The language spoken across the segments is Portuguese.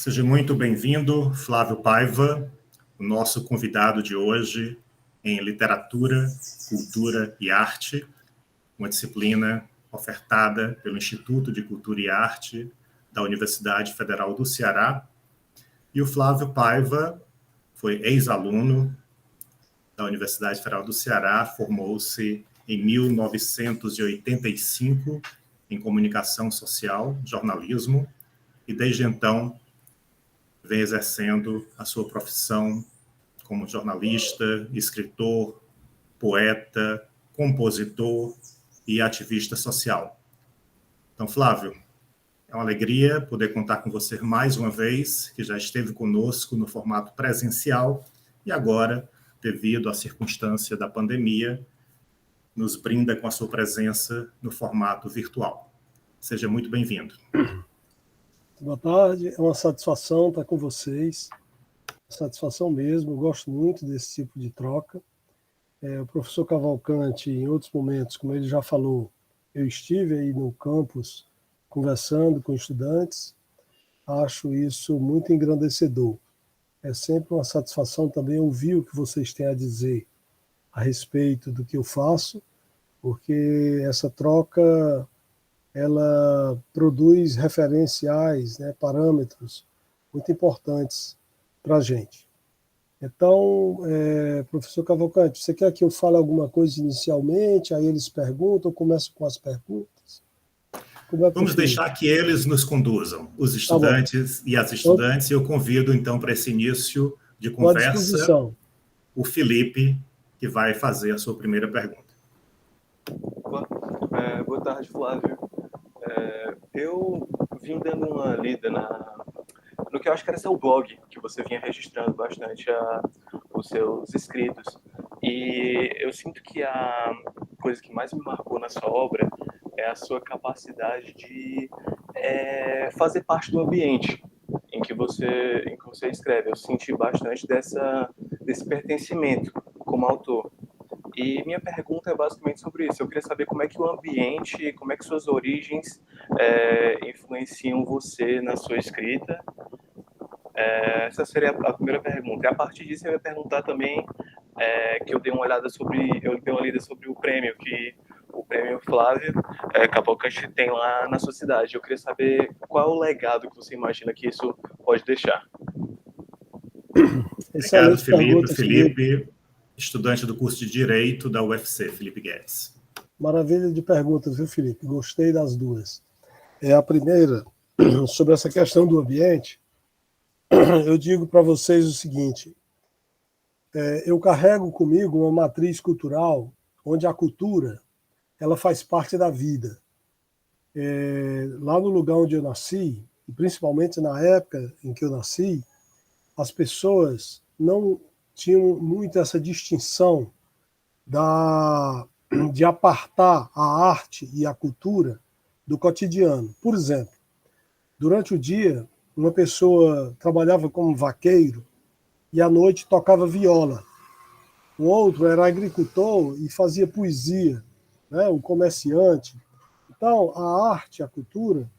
Seja muito bem-vindo, Flávio Paiva, o nosso convidado de hoje em Literatura, Cultura e Arte, uma disciplina ofertada pelo Instituto de Cultura e Arte da Universidade Federal do Ceará. E o Flávio Paiva foi ex-aluno da Universidade Federal do Ceará, formou-se em 1985 em Comunicação Social, Jornalismo, e desde então vem exercendo a sua profissão como jornalista, escritor, poeta, compositor e ativista social. Então, Flávio, é uma alegria poder contar com você mais uma vez, que já esteve conosco no formato presencial e agora, devido à circunstância da pandemia, nos brinda com a sua presença no formato virtual. Seja muito bem-vindo. Boa tarde, é uma satisfação estar com vocês, satisfação mesmo, eu gosto muito desse tipo de troca. O professor Cavalcante, em outros momentos, como ele já falou, eu estive aí no campus conversando com estudantes, acho isso muito engrandecedor. É sempre uma satisfação também ouvir o que vocês têm a dizer a respeito do que eu faço, porque essa troca ela produz referenciais, né, parâmetros muito importantes para a gente. Então, professor Cavalcante, você quer que eu fale alguma coisa inicialmente, aí eles perguntam, eu começo com as perguntas? Vamos deixar que eles nos conduzam, os estudantes e as estudantes, e eu convido, então, para esse início de conversa, o Felipe, que vai fazer a sua primeira pergunta. Boa tarde, Flávio. Eu vim dando uma lida no que eu acho que era seu blog, que você vinha registrando bastante os seus escritos. E eu sinto que a coisa que mais me marcou na sua obra é a sua capacidade de fazer parte do ambiente em que você escreve. Eu senti bastante desse pertencimento como autor. E minha pergunta é basicamente sobre isso. Eu queria saber como é que o ambiente, como é que suas origens influenciam você na sua escrita. Essa seria a primeira pergunta. E a partir disso eu ia perguntar também que eu dei uma lida sobre o prêmio Flávio Cavalcante tem lá na sua cidade. Eu queria saber qual é o legado que você imagina que isso pode deixar. Obrigado, Felipe. Estudante do curso de Direito da UFC, Felipe Guedes. Maravilha de perguntas, viu, Felipe? Gostei das duas. A primeira, sobre essa questão do ambiente, eu digo para vocês o seguinte, eu carrego comigo uma matriz cultural onde a cultura ela faz parte da vida. Lá no lugar onde eu nasci, e principalmente na época em que eu nasci, as pessoas não tinham muito essa distinção de apartar a arte e a cultura do cotidiano. Por exemplo, durante o dia, uma pessoa trabalhava como vaqueiro e à noite tocava viola. O outro era agricultor e fazia poesia, né? Um comerciante. Então, a arte, a cultura,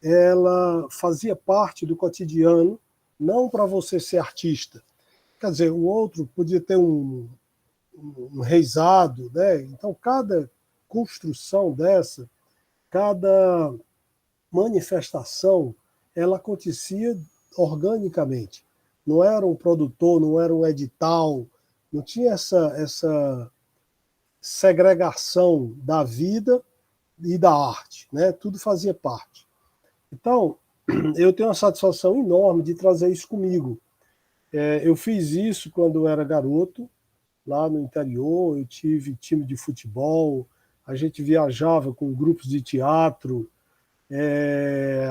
ela fazia parte do cotidiano, não para você ser artista. Quer dizer, o outro podia ter um reisado, né? Então, cada construção dessa, cada manifestação, ela acontecia organicamente. Não era um produtor, não era um edital, não tinha essa segregação da vida e da arte, né? Tudo fazia parte. Então, eu tenho uma satisfação enorme de trazer isso comigo. Eu fiz isso quando eu era garoto, lá no interior, eu tive time de futebol, a gente viajava com grupos de teatro,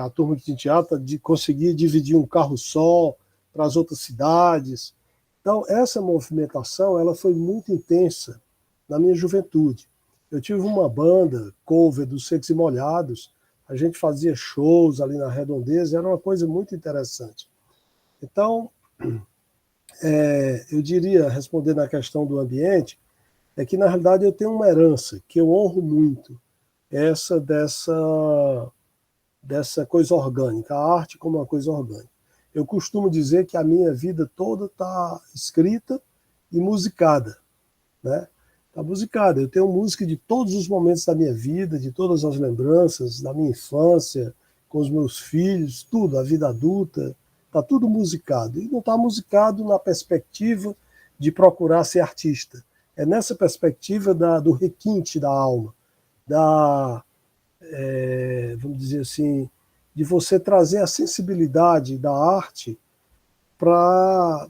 a turma de teatro conseguia dividir um carro só para as outras cidades. Então, essa movimentação ela foi muito intensa na minha juventude. Eu tive uma banda, cover dos Secos e Molhados, a gente fazia shows ali na Redondeza, era uma coisa muito interessante. Então, eu diria, respondendo à questão do ambiente, que na realidade eu tenho uma herança que eu honro muito, dessa coisa orgânica, a arte como uma coisa orgânica. Eu costumo dizer que a minha vida toda está escrita e musicada, né? Está musicada. Eu tenho música de todos os momentos da minha vida, de todas as lembranças, da minha infância, com os meus filhos, tudo, a vida adulta, está tudo musicado. E não está musicado na perspectiva de procurar ser artista. É nessa perspectiva do requinte da alma, vamos dizer assim, de você trazer a sensibilidade da arte para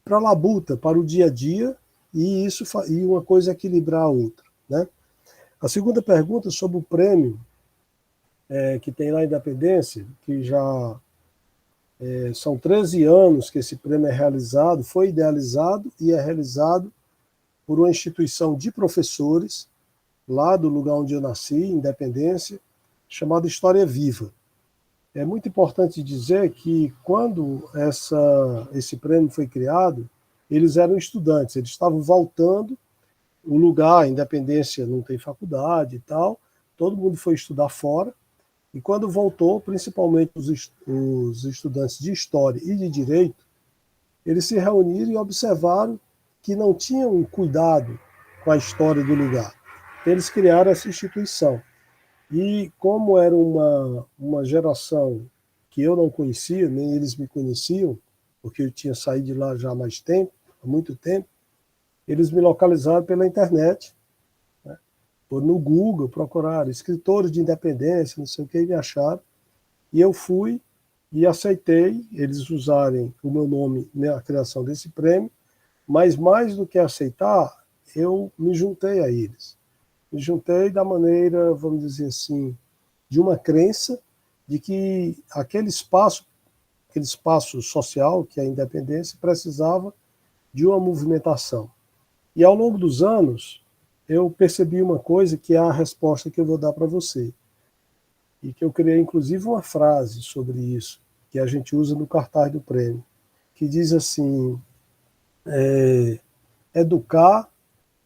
a labuta, para o dia a dia, e uma coisa equilibrar a outra, né? A segunda pergunta sobre o prêmio que tem lá em Independência, que já são 13 anos que esse prêmio é realizado, foi idealizado e é realizado por uma instituição de professores, lá do lugar onde eu nasci, Independência, chamada História Viva. É muito importante dizer que quando esse prêmio foi criado, eles eram estudantes, eles estavam voltando, o lugar, Independência não tem faculdade e tal, todo mundo foi estudar fora, e quando voltou, principalmente os estudantes de História e de Direito, eles se reuniram e observaram que não tinham cuidado com a história do lugar. Eles criaram essa instituição. E como era uma geração que eu não conhecia, nem eles me conheciam, porque eu tinha saído de lá já há mais tempo, há muito tempo, eles me localizaram pela internet, né? Foram no Google, procuraram escritores de Independência, não sei o que, e me acharam. E eu fui e aceitei eles usarem o meu nome na criação desse prêmio, mas mais do que aceitar, eu me juntei a eles. Me juntei da maneira, vamos dizer assim, de uma crença de que aquele espaço social, que é a Independência, precisava de uma movimentação. E ao longo dos anos, eu percebi uma coisa que é a resposta que eu vou dar para você. E que eu criei, inclusive, uma frase sobre isso, que a gente usa no cartaz do prêmio, que diz assim, educar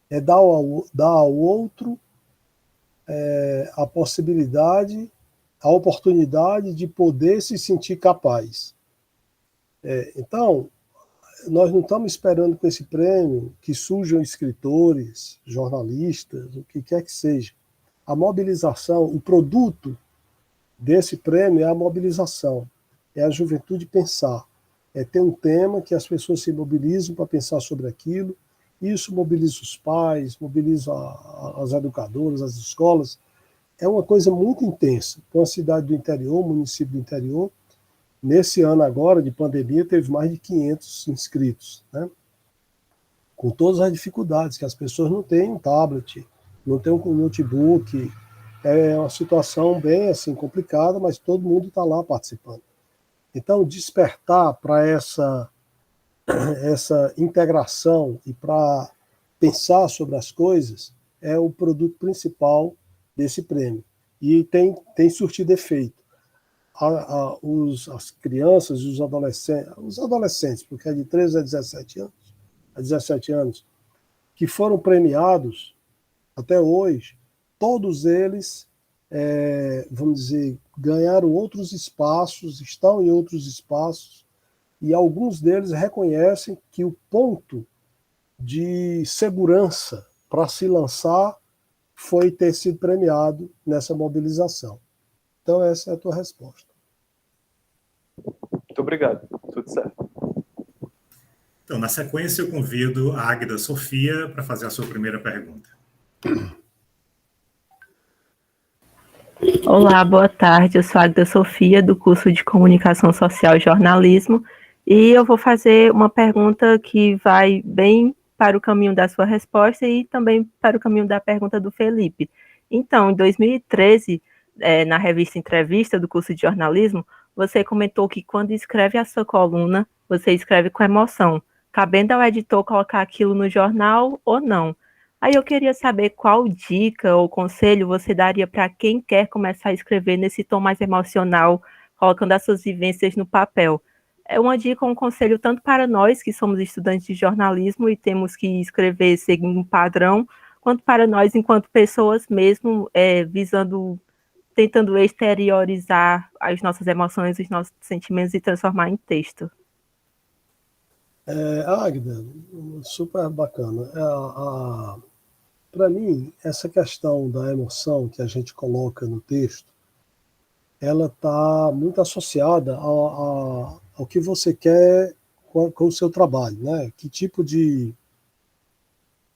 é dar ao outro a possibilidade, a oportunidade de poder se sentir capaz. Então, nós não estamos esperando com esse prêmio que surjam escritores, jornalistas, o que quer que seja. A mobilização, o produto desse prêmio é a mobilização, é a juventude pensar, é ter um tema que as pessoas se mobilizam para pensar sobre aquilo. Isso mobiliza os pais, mobiliza as educadoras, as escolas. É uma coisa muito intensa. Para uma cidade do interior, município do interior, nesse ano agora de pandemia, teve mais de 500 inscritos, né? Com todas as dificuldades, que as pessoas não têm um tablet, não têm um notebook. É uma situação bem assim, complicada, mas todo mundo está lá participando. Então, despertar para essa integração e para pensar sobre as coisas é o produto principal desse prêmio. E tem surtido efeito. As crianças e os adolescentes, porque é de 13 a 17 anos, que foram premiados até hoje, todos eles, vamos dizer, ganharam outros espaços, estão em outros espaços, e alguns deles reconhecem que o ponto de segurança para se lançar foi ter sido premiado nessa mobilização. Então, essa é a tua resposta. Muito obrigado. Tudo certo. Então, na sequência, eu convido a Águida Sofia para fazer a sua primeira pergunta. Olá, boa tarde. Eu sou a Águida Sofia, do curso de Comunicação Social e Jornalismo, e eu vou fazer uma pergunta que vai bem para o caminho da sua resposta e também para o caminho da pergunta do Felipe. Então, em 2013, na revista Entrevista do curso de jornalismo, você comentou que quando escreve a sua coluna, você escreve com emoção, cabendo ao editor colocar aquilo no jornal ou não. Aí eu queria saber qual dica ou conselho você daria para quem quer começar a escrever nesse tom mais emocional, colocando as suas vivências no papel. É uma dica ou um conselho tanto para nós, que somos estudantes de jornalismo e temos que escrever seguindo um padrão, quanto para nós, enquanto pessoas mesmo, visando tentando exteriorizar as nossas emoções, os nossos sentimentos e transformar em texto. Águida, super bacana. Para mim, essa questão da emoção que a gente coloca no texto, ela está muito associada ao que você quer com o seu trabalho, né? Que tipo de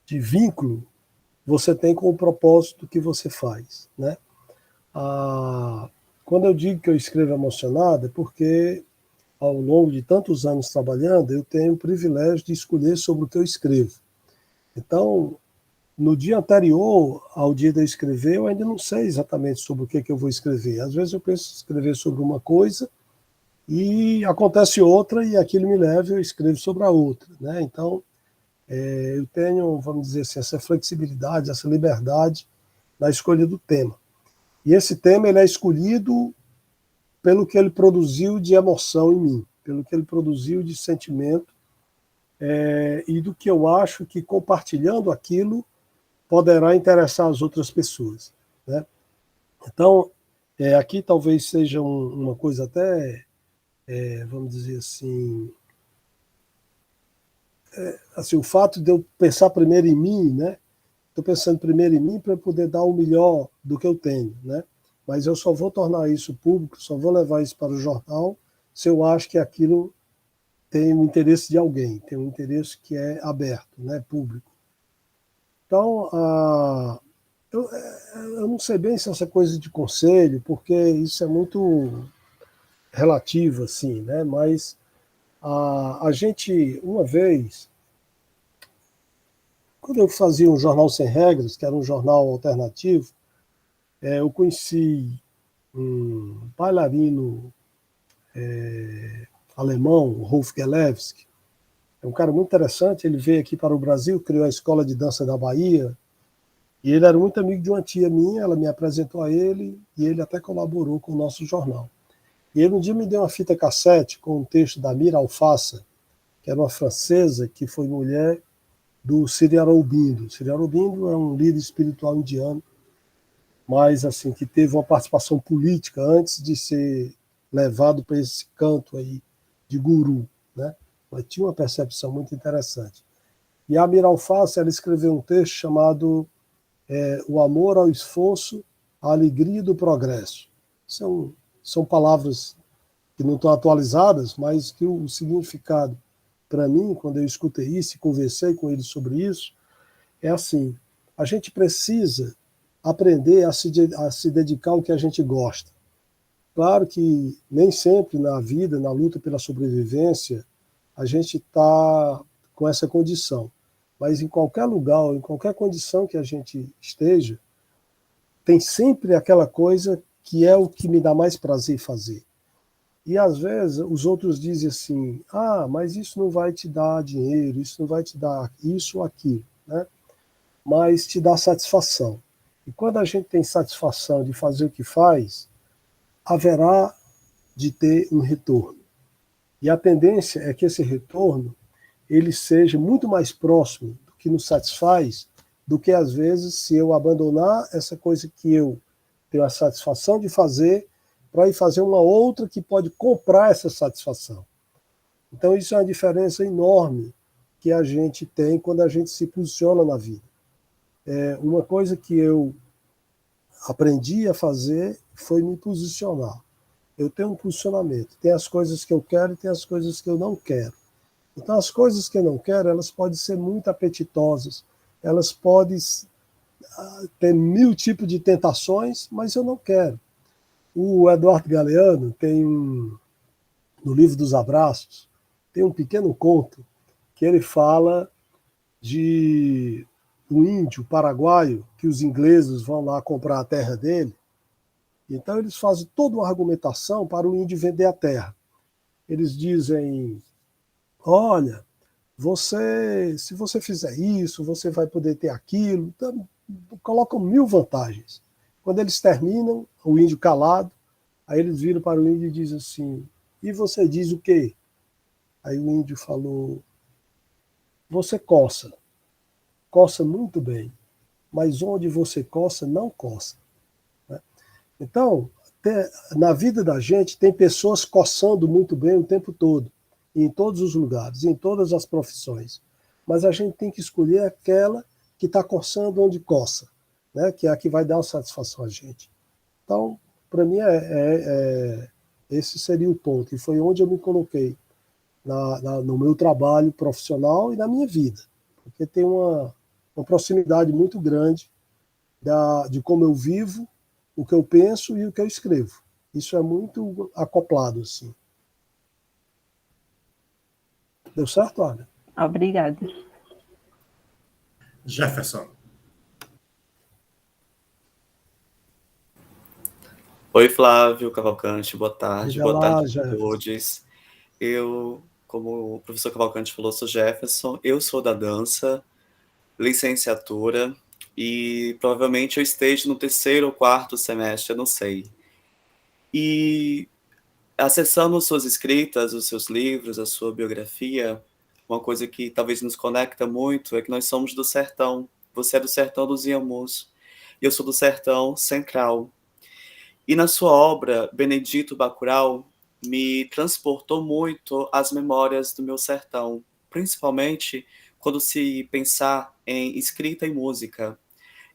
vínculo você tem com o propósito que você faz, né? Quando eu digo que eu escrevo emocionado, é porque ao longo de tantos anos trabalhando, eu tenho o privilégio de escolher sobre o que eu escrevo. Então, no dia anterior ao dia de eu escrever, eu ainda não sei exatamente sobre o que eu vou escrever. Às vezes eu penso em escrever sobre uma coisa e acontece outra e aquilo me leva e eu escrevo sobre a outra, né? Então, eu tenho, vamos dizer assim, essa flexibilidade, essa liberdade na escolha do tema. E esse tema ele é escolhido pelo que ele produziu de emoção em mim, pelo que ele produziu de sentimento, e do que eu acho que compartilhando aquilo poderá interessar as outras pessoas, né? Então, aqui talvez seja uma coisa até, vamos dizer assim, o fato de eu pensar primeiro em mim, né? Estou pensando primeiro em mim para poder dar o melhor do que eu tenho, né? Mas eu só vou tornar isso público, só vou levar isso para o jornal se eu acho que aquilo tem o interesse de alguém, tem um interesse que é aberto, né, público. Então, eu não sei bem se essa coisa de conselho, porque isso é muito relativo, assim, né? Mas a gente, uma vez, quando eu fazia um jornal Sem Regras, que era um jornal alternativo, eu conheci um bailarino alemão, Rolf Gelewski. É um cara muito interessante, ele veio aqui para o Brasil, criou a Escola de Dança da Bahia, e ele era muito amigo de uma tia minha, ela me apresentou a ele, e ele até colaborou com o nosso jornal. E ele um dia me deu uma fita cassete com um texto da Mira Alfassa, que era uma francesa que foi mulher do Sri Aurobindo. Sri Aurobindo é um líder espiritual indiano, mas assim, que teve uma participação política antes de ser levado para esse canto aí de guru, né? Mas tinha uma percepção muito interessante. E a Mira Alfassa, ela escreveu um texto chamado O Amor ao Esforço, a Alegria do Progresso. São palavras que não estão atualizadas, mas que o significado, para mim, quando eu escutei isso e conversei com ele sobre isso, é assim, a gente precisa aprender a se dedicar ao que a gente gosta. Claro que nem sempre na vida, na luta pela sobrevivência, a gente está com essa condição. Mas em qualquer lugar, em qualquer condição que a gente esteja, tem sempre aquela coisa que é o que me dá mais prazer fazer. E às vezes os outros dizem assim, mas isso não vai te dar dinheiro, isso não vai te dar isso ou aquilo, né? Mas te dá satisfação. E quando a gente tem satisfação de fazer o que faz, haverá de ter um retorno. E a tendência é que esse retorno ele seja muito mais próximo do que nos satisfaz do que, às vezes, se eu abandonar essa coisa que eu tenho a satisfação de fazer para ir fazer uma outra que pode comprar essa satisfação. Então, isso é uma diferença enorme que a gente tem quando a gente se posiciona na vida. Uma coisa que eu aprendi a fazer foi me posicionar. Eu tenho um posicionamento. Tem as coisas que eu quero e tem as coisas que eu não quero. Então, as coisas que eu não quero, elas podem ser muito apetitosas, elas podem ter 1000 tipos de tentações, mas eu não quero. O Eduardo Galeano tem, no livro dos Abraços, tem um pequeno conto que ele fala de um índio paraguaio que os ingleses vão lá comprar a terra dele. Então, eles fazem toda uma argumentação para o índio vender a terra. Eles dizem, olha, se você fizer isso, você vai poder ter aquilo. Então, colocam 1000 vantagens. Quando eles terminam, o índio calado, aí eles viram para o índio e dizem assim, e você diz o quê? Aí o índio falou, você coça muito bem, mas onde você coça, não coça. Então, na vida da gente, tem pessoas coçando muito bem o tempo todo, em todos os lugares, em todas as profissões. Mas a gente tem que escolher aquela que está coçando onde coça, né? Que é a que vai dar uma satisfação a gente. Então, para mim, esse seria o ponto. E foi onde eu me coloquei no meu trabalho profissional e na minha vida. Porque tem uma proximidade muito grande de como eu vivo, o que eu penso e o que eu escrevo. Isso é muito acoplado, assim. Deu certo, Ana? Obrigada. Jefferson. Oi, Flávio Cavalcante, boa tarde. Diga Boa lá, tarde a Jefferson. todos. Eu, como o professor Cavalcante falou, sou Jefferson, eu sou da dança, licenciatura, e provavelmente eu esteja no 3º ou 4º semestre, eu não sei. E acessando suas escritas, os seus livros, a sua biografia, uma coisa que talvez nos conecta muito é que nós somos do sertão. Você é do sertão dos Inhamus, e eu sou do sertão central. E na sua obra, Benedito Bacurau me transportou muito às memórias do meu sertão, principalmente quando se pensar em escrita e música.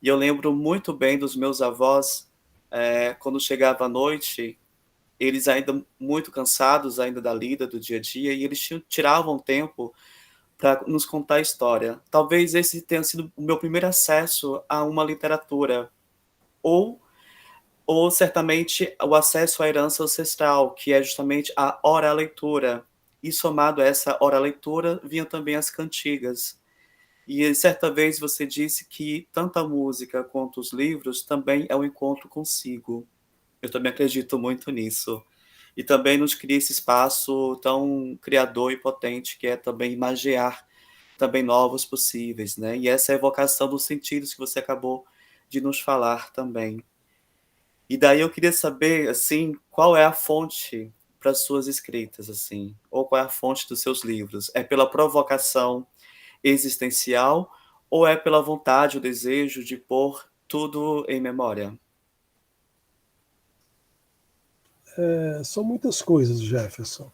E eu lembro muito bem dos meus avós, quando chegava a noite, eles ainda muito cansados ainda da lida, do dia a dia, e eles tiravam tempo para nos contar a história. Talvez esse tenha sido o meu primeiro acesso a uma literatura, ou certamente o acesso à herança ancestral, que é justamente a ora-leitura. E somado a essa ora-leitura, vinham também as cantigas. E certa vez você disse que tanto a música quanto os livros também é um encontro consigo. Eu também acredito muito nisso. E também nos cria esse espaço tão criador e potente, que é também imagiar também novos possíveis, né? E essa é a evocação dos sentidos que você acabou de nos falar também. E daí eu queria saber, assim, qual é a fonte para suas escritas, assim, ou qual é a fonte dos seus livros? É pela provocação existencial ou é pela vontade, o desejo de pôr tudo em memória? São muitas coisas, Jefferson.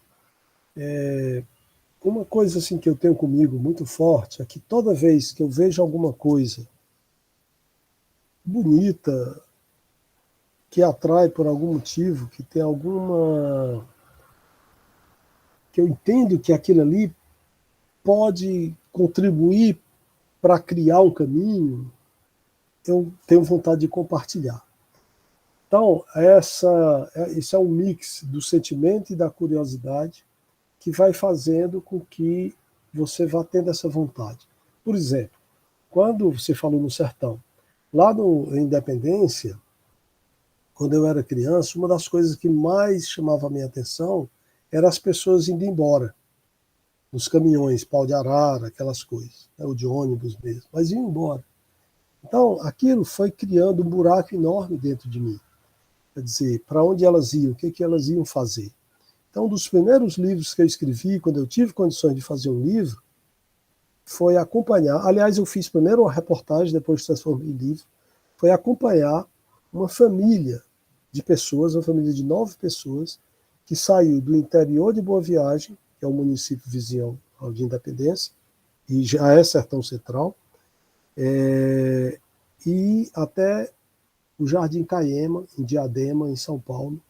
Uma coisa assim que eu tenho comigo muito forte é que toda vez que eu vejo alguma coisa bonita, que atrai por algum motivo, que tem alguma... que eu entendo que aquilo ali pode contribuir para criar um caminho, eu tenho vontade de compartilhar. Então, isso é um mix do sentimento e da curiosidade que vai fazendo com que você vá tendo essa vontade. Por exemplo, quando você falou no sertão, lá no Independência, quando eu era criança, uma das coisas que mais chamava a minha atenção eram as pessoas indo embora, nos caminhões, pau de arara, aquelas coisas, né, ou de ônibus mesmo, mas iam embora. Então, aquilo foi criando um buraco enorme dentro de mim. Quer dizer, para onde elas iam, o que elas iam fazer. Então, um dos primeiros livros que eu escrevi, quando eu tive condições de fazer um livro, foi acompanhar, aliás, eu fiz primeiro uma reportagem, depois transformei em livro, foi acompanhar uma família de pessoas, uma família de 9 pessoas, que saiu do interior de Boa Viagem, que é um município vizinho ao de Independência, e já é sertão central, e até o Jardim Caiema, em Diadema, em São Paulo,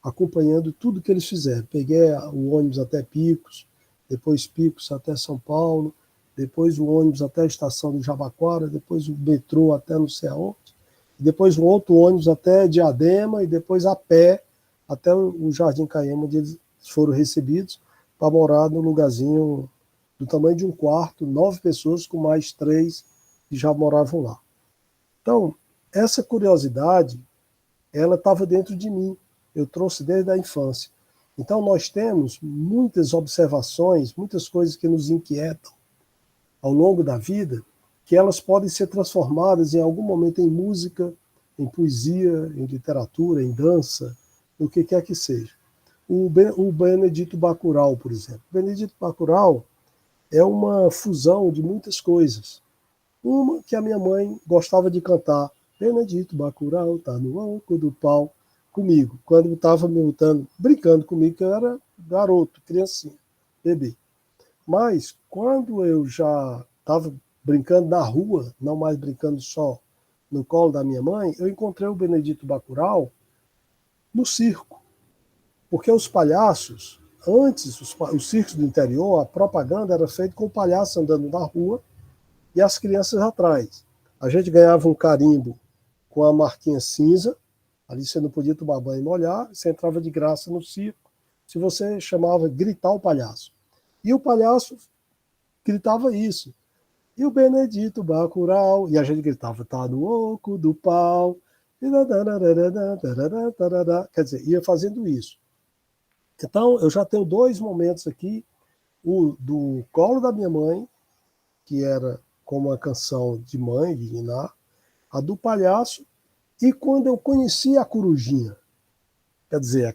acompanhando tudo que eles fizeram. Peguei o ônibus até Picos, depois Picos até São Paulo, depois o ônibus até a estação de Jabaquara, depois o metrô até não sei aonde, depois um outro ônibus até Diadema e depois a pé até o Jardim Caiema, onde eles foram recebidos para morar no lugarzinho do tamanho de um quarto, 9 pessoas com mais 3 que já moravam lá. Então, essa curiosidade, ela estava dentro de mim. Eu trouxe desde a infância. Então, nós temos muitas observações, muitas coisas que nos inquietam ao longo da vida, que elas podem ser transformadas em algum momento em música, em poesia, em literatura, em dança, o que quer que seja. O Benedito Bacurau, por exemplo. O Benedito Bacurau é uma fusão de muitas coisas. Uma que a minha mãe gostava de cantar, Benedito Bacurau tá no oco do pau. comigo, quando estava me botando, brincando comigo, que eu era garoto, criancinha, bebê. Mas, quando eu já estava brincando na rua, não mais brincando só no colo da minha mãe, eu encontrei o Benedito Bacurau no circo. Porque os palhaços, antes, os circos do interior, a propaganda era feita com o palhaço andando na rua e as crianças atrás. A gente ganhava um carimbo com a marquinha cinza, ali você não podia tomar banho e molhar, você entrava de graça no circo, se você chamava gritar o palhaço. E o palhaço gritava isso. E o Benedito Bacurau, e a gente gritava, tá no oco do pau, quer dizer, ia fazendo isso. Então, eu já tenho 2 momentos aqui, o do colo da minha mãe, que era como uma canção de mãe, de ninar, a do palhaço, e quando eu conheci a corujinha. Quer dizer,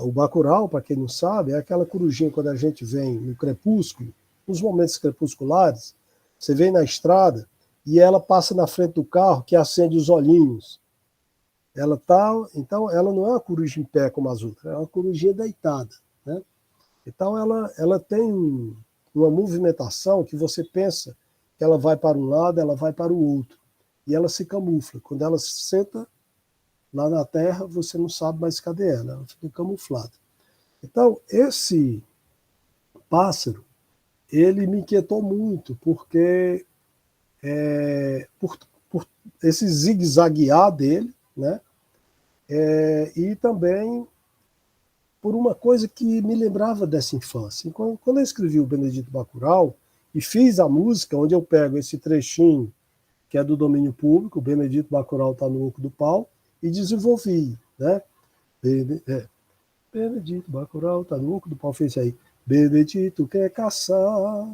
o Bacurau, para quem não sabe, é aquela corujinha quando a gente vem no crepúsculo, nos momentos crepusculares, você vem na estrada e ela passa na frente do carro que acende os olhinhos. Então, ela não é uma coruja em pé como as outras, é uma corujinha deitada, né? Então, ela tem uma movimentação que você pensa que ela vai para um lado, ela vai para o outro. E ela se camufla. Quando ela se senta lá na terra, você não sabe mais cadê ela fica camuflada. Então, esse pássaro, ele me inquietou muito, porque por esse zigue-zaguear dele, né? E também por uma coisa que me lembrava dessa infância. Quando eu escrevi o Benedito Bacurau e fiz a música, onde eu pego esse trechinho que é do domínio público, o Benedito Bacurau está no oco do pau, e desenvolvi, né? Benedito Bacurau está no oco do pau, fez aí. Benedito quer caçar,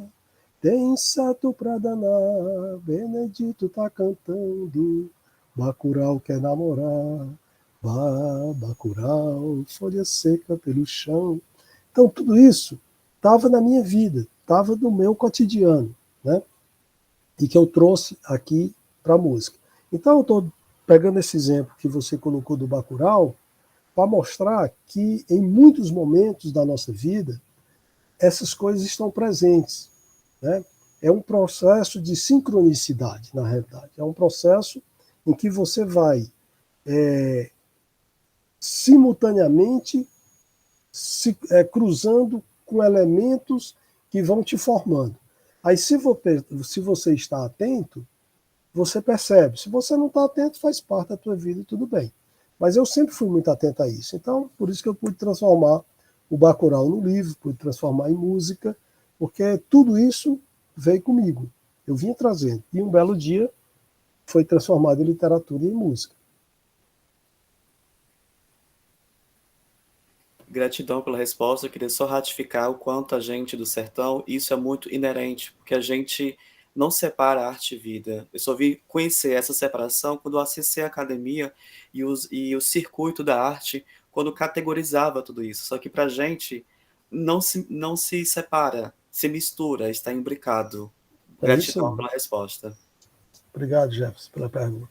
tem inseto pra danar, Benedito tá cantando, Bacurau quer namorar, Bacurau, folha seca pelo chão. Então, tudo isso estava na minha vida, estava no meu cotidiano, né? E que eu trouxe aqui para a música. Então, eu estou pegando esse exemplo que você colocou do Bacurau para mostrar que, em muitos momentos da nossa vida, essas coisas estão presentes, né? É um processo de sincronicidade, na realidade. É um processo em que você vai simultaneamente cruzando com elementos que vão te formando. Aí, se você está atento, você percebe. Se você não está atento, faz parte da tua vida e tudo bem. Mas eu sempre fui muito atento a isso. Então, por isso que eu pude transformar o Bacurau no livro, pude transformar em música, porque tudo isso veio comigo. Eu vinha trazendo. E um belo dia foi transformado em literatura e em música. Gratidão pela resposta. Eu queria só ratificar o quanto a gente do sertão, isso é muito inerente, porque a gente não separa arte e vida. Eu só vi conhecer essa separação quando eu acessei a academia e o circuito da arte, quando categorizava tudo isso. Só que para a gente não se separa, se mistura, está imbricado. Gratidão pela resposta. Obrigado, Jefferson, pela pergunta.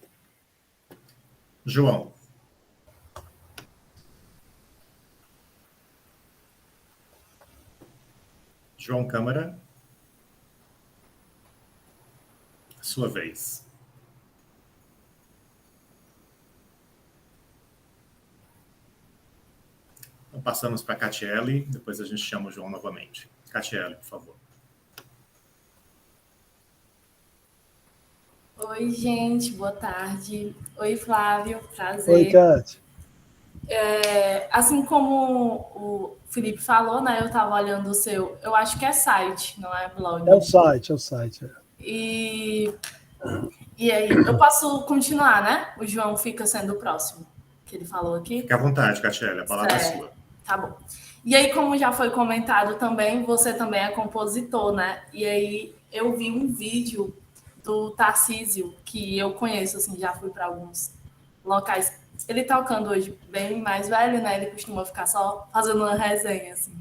João. João Câmara. Sua vez. Então, passamos para a Catiele, depois a gente chama o João novamente. Catiele, por favor. Oi, gente, boa tarde. Oi, Flávio, prazer. Oi, Cátia. Assim como o Felipe falou, né? Eu estava olhando o seu, eu acho que é site, não é blog. É o site. E aí, eu posso continuar, né? O João fica sendo o próximo, que ele falou aqui. Fique à vontade, Catiele, a palavra é sua. Tá bom. E aí, como já foi comentado também, você também é compositor, né? E aí, eu vi um vídeo do Tarcísio, que eu conheço, assim, já fui para alguns locais. Ele tocando hoje bem mais velho, né? Ele costuma ficar só fazendo uma resenha, assim.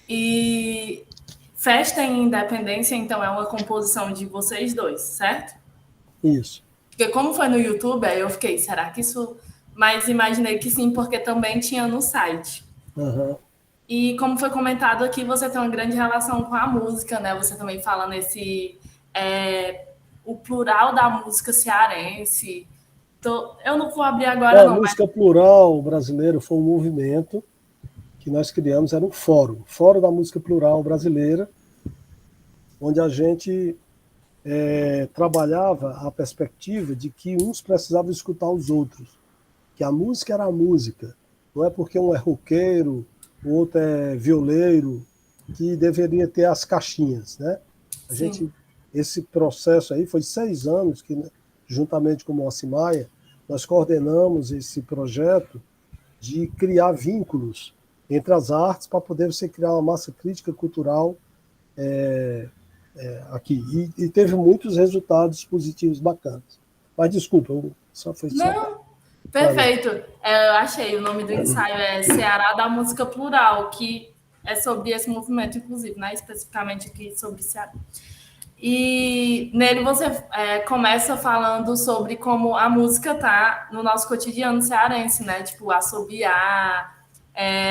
E Festa em Independência, então, é uma composição de vocês dois, certo? Isso. Porque como foi no YouTube, aí eu fiquei, será que isso mas imaginei que sim, porque também tinha no site. Uhum. E como foi comentado aqui, você tem uma grande relação com a música, né? Você também fala o plural da música cearense. Eu não vou abrir agora, A não, mas... música plural brasileira foi um movimento que nós criamos, era um Fórum da Música Plural Brasileira, onde a gente trabalhava a perspectiva de que uns precisavam escutar os outros, que a música era a música, não é porque um é roqueiro, o outro é violeiro, que deveria ter as caixinhas, né? Esse processo aí foi 6 anos que, juntamente com o Moacir Maia, nós coordenamos esse projeto de criar vínculos entre as artes para poder você criar uma massa crítica cultural aqui. E teve muitos resultados positivos bacanas. Mas desculpa, só foi só. Não, perfeito. Eu achei, o nome do ensaio é Ceará da Música Plural, que é sobre esse movimento, inclusive, né? Especificamente aqui sobre Ceará. E nele você começa falando sobre como a música tá no nosso cotidiano cearense, né? Tipo, assobiar.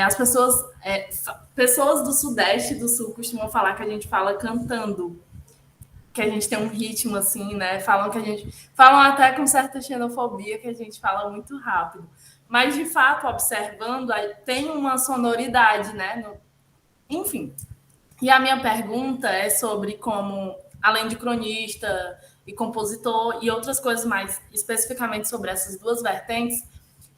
As pessoas do Sudeste e do Sul costumam falar que a gente fala cantando, que a gente tem um ritmo assim, né? Falam até com certa xenofobia que a gente fala muito rápido. Mas, de fato, observando, tem uma sonoridade, né? Enfim. E a minha pergunta é sobre como, além de cronista e compositor e outras coisas mais, especificamente sobre essas duas vertentes,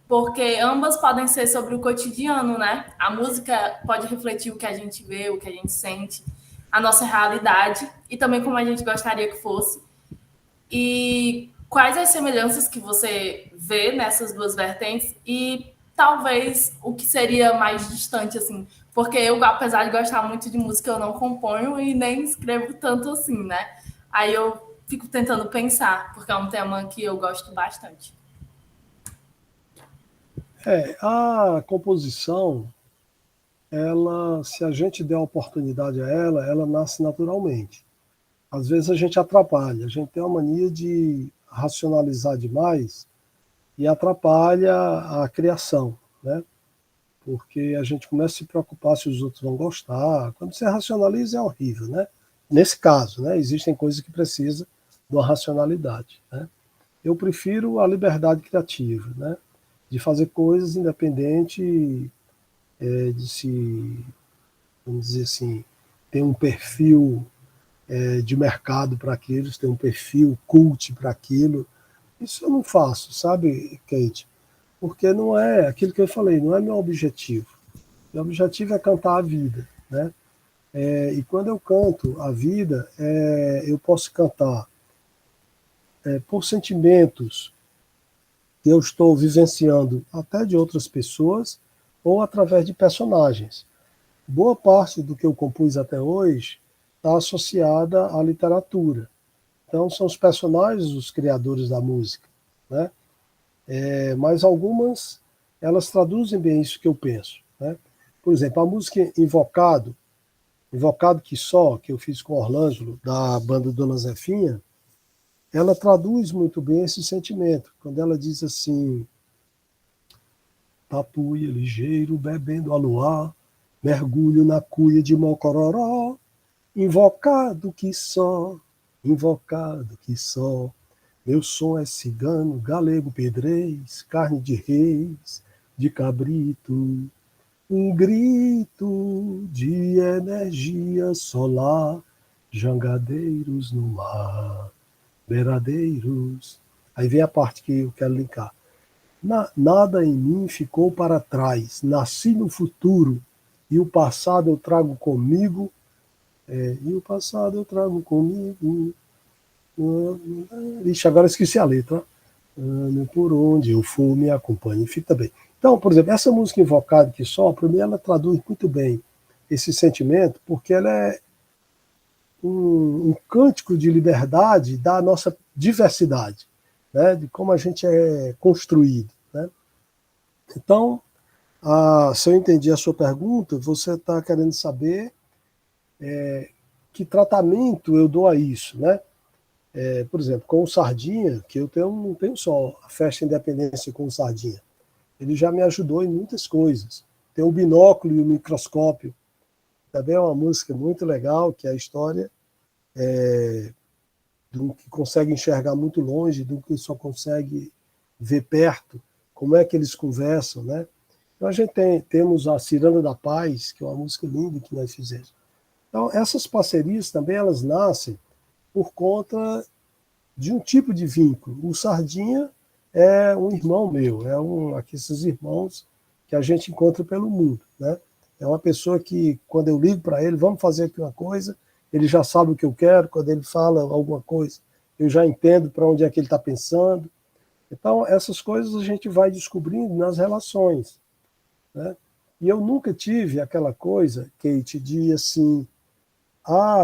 porque ambas podem ser sobre o cotidiano, né? A música pode refletir o que a gente vê, o que a gente sente, a nossa realidade e também como a gente gostaria que fosse. E quais as semelhanças que você vê nessas duas vertentes e talvez o que seria mais distante, assim, porque eu, apesar de gostar muito de música, eu não componho e nem escrevo tanto assim, né? Aí eu fico tentando pensar, porque é um tema que eu gosto bastante. A composição, ela, se a gente der a oportunidade a ela, ela nasce naturalmente. Às vezes a gente atrapalha, a gente tem uma mania de racionalizar demais e atrapalha a criação, né? Porque a gente começa a se preocupar se os outros vão gostar. Quando você racionaliza é horrível, né? Nesse caso, né? Existem coisas que precisam de uma racionalidade, né? Eu prefiro a liberdade criativa, né? De fazer coisas independente de se, vamos dizer assim, ter um perfil de mercado para aquilo, ter um perfil cult para aquilo. Isso eu não faço, sabe, Kate? Porque não é aquilo que eu falei, não é meu objetivo. Meu objetivo é cantar a vida, né? E quando eu canto a vida, eu posso cantar por sentimentos que eu estou vivenciando até de outras pessoas ou através de personagens. Boa parte do que eu compus até hoje está associada à literatura. Então, são os personagens os criadores da música, né? Mas algumas, elas traduzem bem isso que eu penso, né? Por exemplo, a música Invocado que só, que eu fiz com o Orlângelo, da banda Dona Zefinha, ela traduz muito bem esse sentimento. Quando ela diz assim: tapuia ligeiro, bebendo a luar, mergulho na cuia de Mocororó, invocado que só, meu som é cigano, galego pedrez, carne de reis, de cabrito, um grito de energia solar, jangadeiros no mar, beiradeiros. Aí vem a parte que eu quero linkar. Nada em mim ficou para trás, nasci no futuro, e o passado eu trago comigo, Ixi, agora esqueci a letra. Por onde eu for, me acompanhe. Fica bem. Então, por exemplo, essa música Invocado que só, para mim, ela traduz muito bem esse sentimento, porque ela é um cântico de liberdade da nossa diversidade, né? De como a gente é construído, né? Então, se eu entendi a sua pergunta, você está querendo saber que tratamento eu dou a isso, né? Por exemplo, com o Sardinha, que eu não tenho só a festa Independência com o Sardinha. ele já me ajudou em muitas coisas. Tem o binóculo e o microscópio, também é uma música muito legal, que é a história do que consegue enxergar muito longe, do que só consegue ver perto, como é que eles conversam, né? Então a gente temos a Ciranda da Paz, que é uma música linda que nós fizemos. Então essas parcerias também elas nascem por conta de um tipo de vínculo. O Sardinha é um irmão meu, esses irmãos que a gente encontra pelo mundo, né? É uma pessoa que, quando eu ligo para ele, vamos fazer aqui uma coisa, ele já sabe o que eu quero, quando ele fala alguma coisa, eu já entendo para onde é que ele está pensando. Então, essas coisas a gente vai descobrindo nas relações, né? E eu nunca tive aquela coisa, Kate, de assim,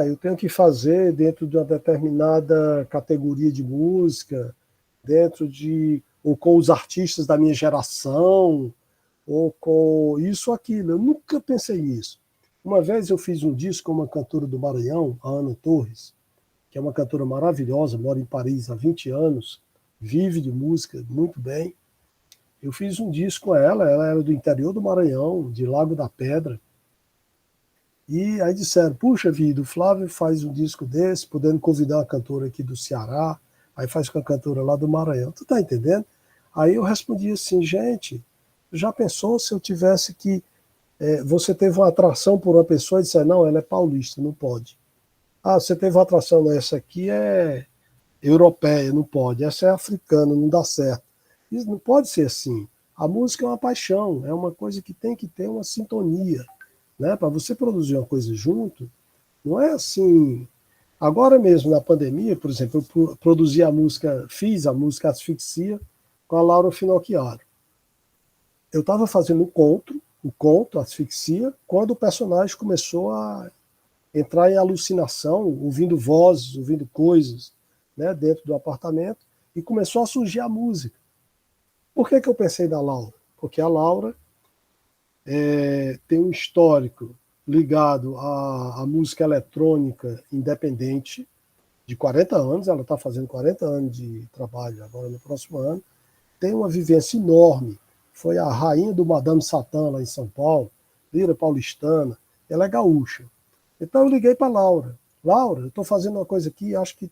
eu tenho que fazer dentro de uma determinada categoria de música, ou com os artistas da minha geração, ou com isso ou aquilo. Eu nunca pensei nisso. Uma vez eu fiz um disco com uma cantora do Maranhão, a Ana Torres, que é uma cantora maravilhosa, mora em Paris há 20 anos, vive de música muito bem. Eu fiz um disco com ela era do interior do Maranhão, de Lago da Pedra. E aí disseram, puxa vida, o Flávio faz um disco desse, podendo convidar uma cantora aqui do Ceará, aí faz com a cantora lá do Maranhão. Tu tá entendendo? Aí eu respondi assim, gente, já pensou se eu tivesse que... você teve uma atração por uma pessoa e disse, não, ela é paulista, não pode. Você teve uma atração, não, essa aqui é europeia, não pode. Essa é africana, não dá certo. Isso não pode ser assim. A música é uma paixão, é uma coisa que tem que ter uma sintonia, né? Para você produzir uma coisa junto, não é assim. Agora mesmo, na pandemia, por exemplo, eu produzi fiz a música Asfixia com a Laura Finocchiaro. Eu estava fazendo o conto, Asfixia, quando o personagem começou a entrar em alucinação, ouvindo vozes, ouvindo coisas, né, dentro do apartamento, e começou a surgir a música. Por que eu pensei na Laura? Porque a Laura tem um histórico ligado à música eletrônica independente, de 40 anos, ela está fazendo 40 anos de trabalho agora no próximo ano, tem uma vivência enorme, foi a rainha do Madame Satã lá em São Paulo, lira paulistana, ela é gaúcha. Então eu liguei para a Laura. Laura, eu estou fazendo uma coisa aqui, acho que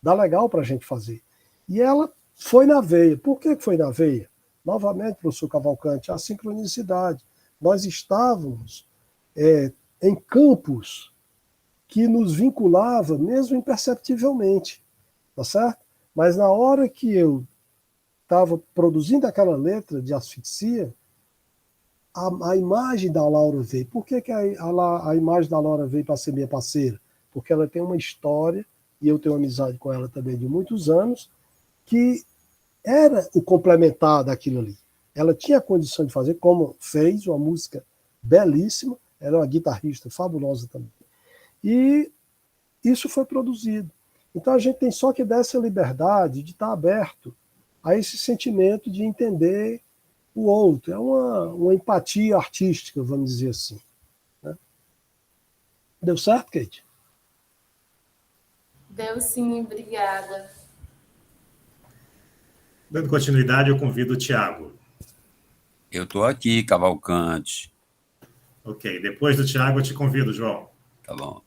dá legal para a gente fazer. E ela foi na veia. Por que foi na veia? Novamente, professor Cavalcante, a sincronicidade. Nós estávamos em campos que nos vinculava, mesmo imperceptivelmente, tá certo? Mas na hora que eu estava produzindo aquela letra de Asfixia, a imagem da Laura veio. Por que a imagem da Laura veio para ser minha parceira? Porque ela tem uma história, e eu tenho uma amizade com ela também de muitos anos, que era o complementar daquilo ali. Ela tinha a condição de fazer, como fez, uma música belíssima, era uma guitarrista fabulosa também. E isso foi produzido. Então a gente tem só que dar essa liberdade de estar aberto a esse sentimento de entender o outro. É uma empatia artística, vamos dizer assim. Né? Deu certo, Kate? Deu sim, obrigada. Dando continuidade, eu convido o Tiago. Eu estou aqui, Cavalcante. Ok, depois do Tiago eu te convido, João. Tá bom.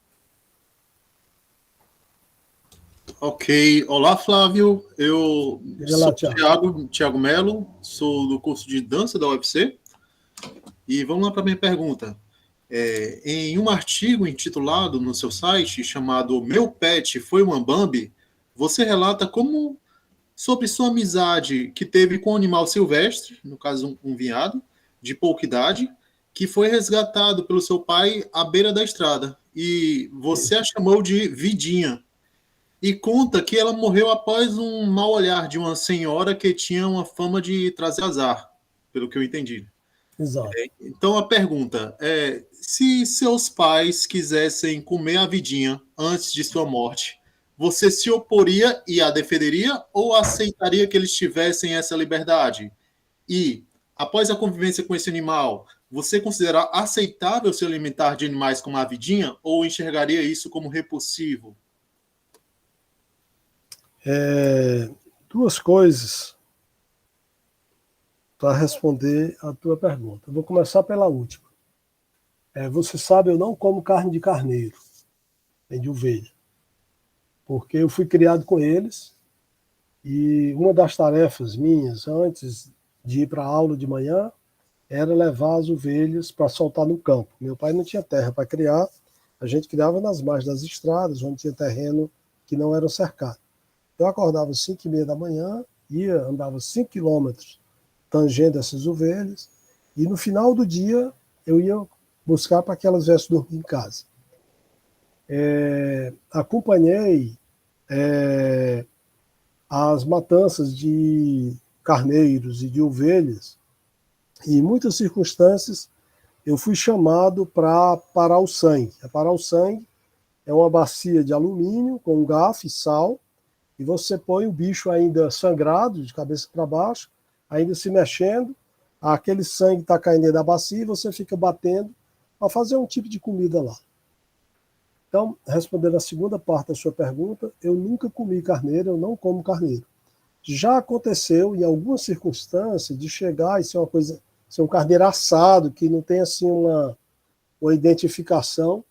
Ok, olá Flávio, eu Olá, sou Thiago Melo, sou do curso de dança da UFC e vamos lá para a minha pergunta. Em um artigo intitulado no seu site chamado Meu Pet Foi uma Bambi, você relata sobre sua amizade que teve com um animal silvestre, no caso um veado, de pouca idade, que foi resgatado pelo seu pai à beira da estrada e você a chamou de Vidinha. E conta que ela morreu após um mau olhar de uma senhora que tinha uma fama de trazer azar, pelo que eu entendi. Exato. Então a pergunta é: se seus pais quisessem comer a Vidinha antes de sua morte, você se oporia e a defenderia ou aceitaria que eles tivessem essa liberdade? E, após a convivência com esse animal, você considera aceitável se alimentar de animais como a Vidinha ou enxergaria isso como repulsivo? Duas coisas. para responder a tua pergunta. Eu vou começar pela última. Você sabe, eu não como carne de carneiro, nem de ovelha, porque eu fui criado com eles e uma das tarefas minhas antes de ir para a aula de manhã era levar as ovelhas para soltar no campo. Meu pai não tinha terra para criar, a gente criava nas margens das estradas, onde tinha terreno que não era cercado. Eu acordava às 5h30 da manhã, andava 5 quilômetros tangendo essas ovelhas, e no final do dia eu ia buscar para que elas viessem dormir em casa. Acompanhei as matanças de carneiros e de ovelhas, e em muitas circunstâncias eu fui chamado para parar o sangue. Parar o sangue é uma bacia de alumínio com um garfo e sal, e você põe o bicho ainda sangrado, de cabeça para baixo, ainda se mexendo, aquele sangue está caindo dentro da bacia e você fica batendo para fazer um tipo de comida lá. Então, respondendo a segunda parte da sua pergunta, eu nunca comi carneiro, eu não como carneiro. Já aconteceu, em algumas circunstâncias, de chegar e ser uma coisa, ser um carneiro assado, que não tem assim uma identificação.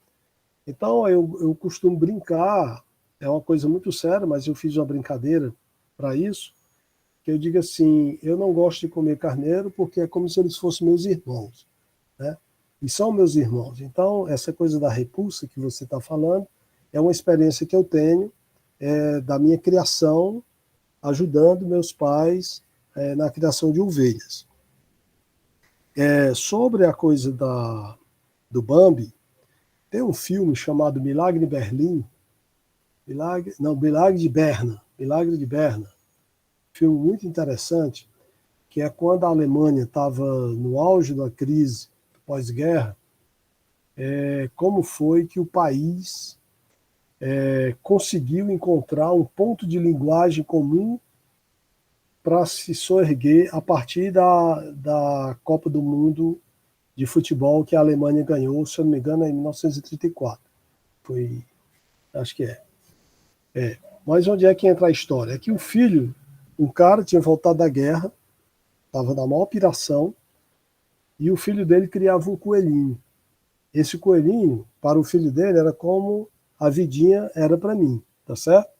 Então, eu costumo brincar, é uma coisa muito séria, mas eu fiz uma brincadeira para isso, que eu digo assim, eu não gosto de comer carneiro porque é como se eles fossem meus irmãos, né? E são meus irmãos. Então, essa coisa da repulsa que você está falando é uma experiência que eu tenho da minha criação, ajudando meus pais na criação de ovelhas. Sobre a coisa do Bambi, tem um filme chamado Milagre de Berlim, Milagre de Berna, filme muito interessante, que é quando a Alemanha estava no auge da crise pós-guerra, como foi que o país conseguiu encontrar um ponto de linguagem comum para se soerguer a partir da Copa do Mundo de futebol que a Alemanha ganhou, se eu não me engano, em 1934. Foi, acho que é. Mas onde é que entra a história? É que um cara tinha voltado da guerra, estava na maior piração, e o filho dele criava um coelhinho. Esse coelhinho, para o filho dele, era como a vidinha era para mim, tá certo?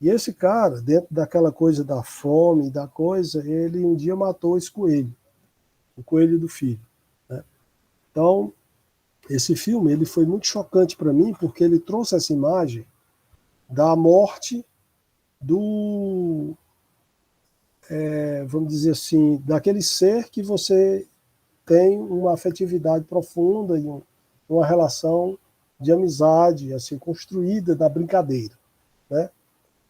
E esse cara, dentro daquela coisa da fome, da coisa, ele um dia matou esse coelho, o coelho do filho, né? Então, esse filme ele foi muito chocante para mim, porque ele trouxe essa imagem da morte vamos dizer assim, daquele ser que você tem uma afetividade profunda e uma relação de amizade assim construída da brincadeira, né?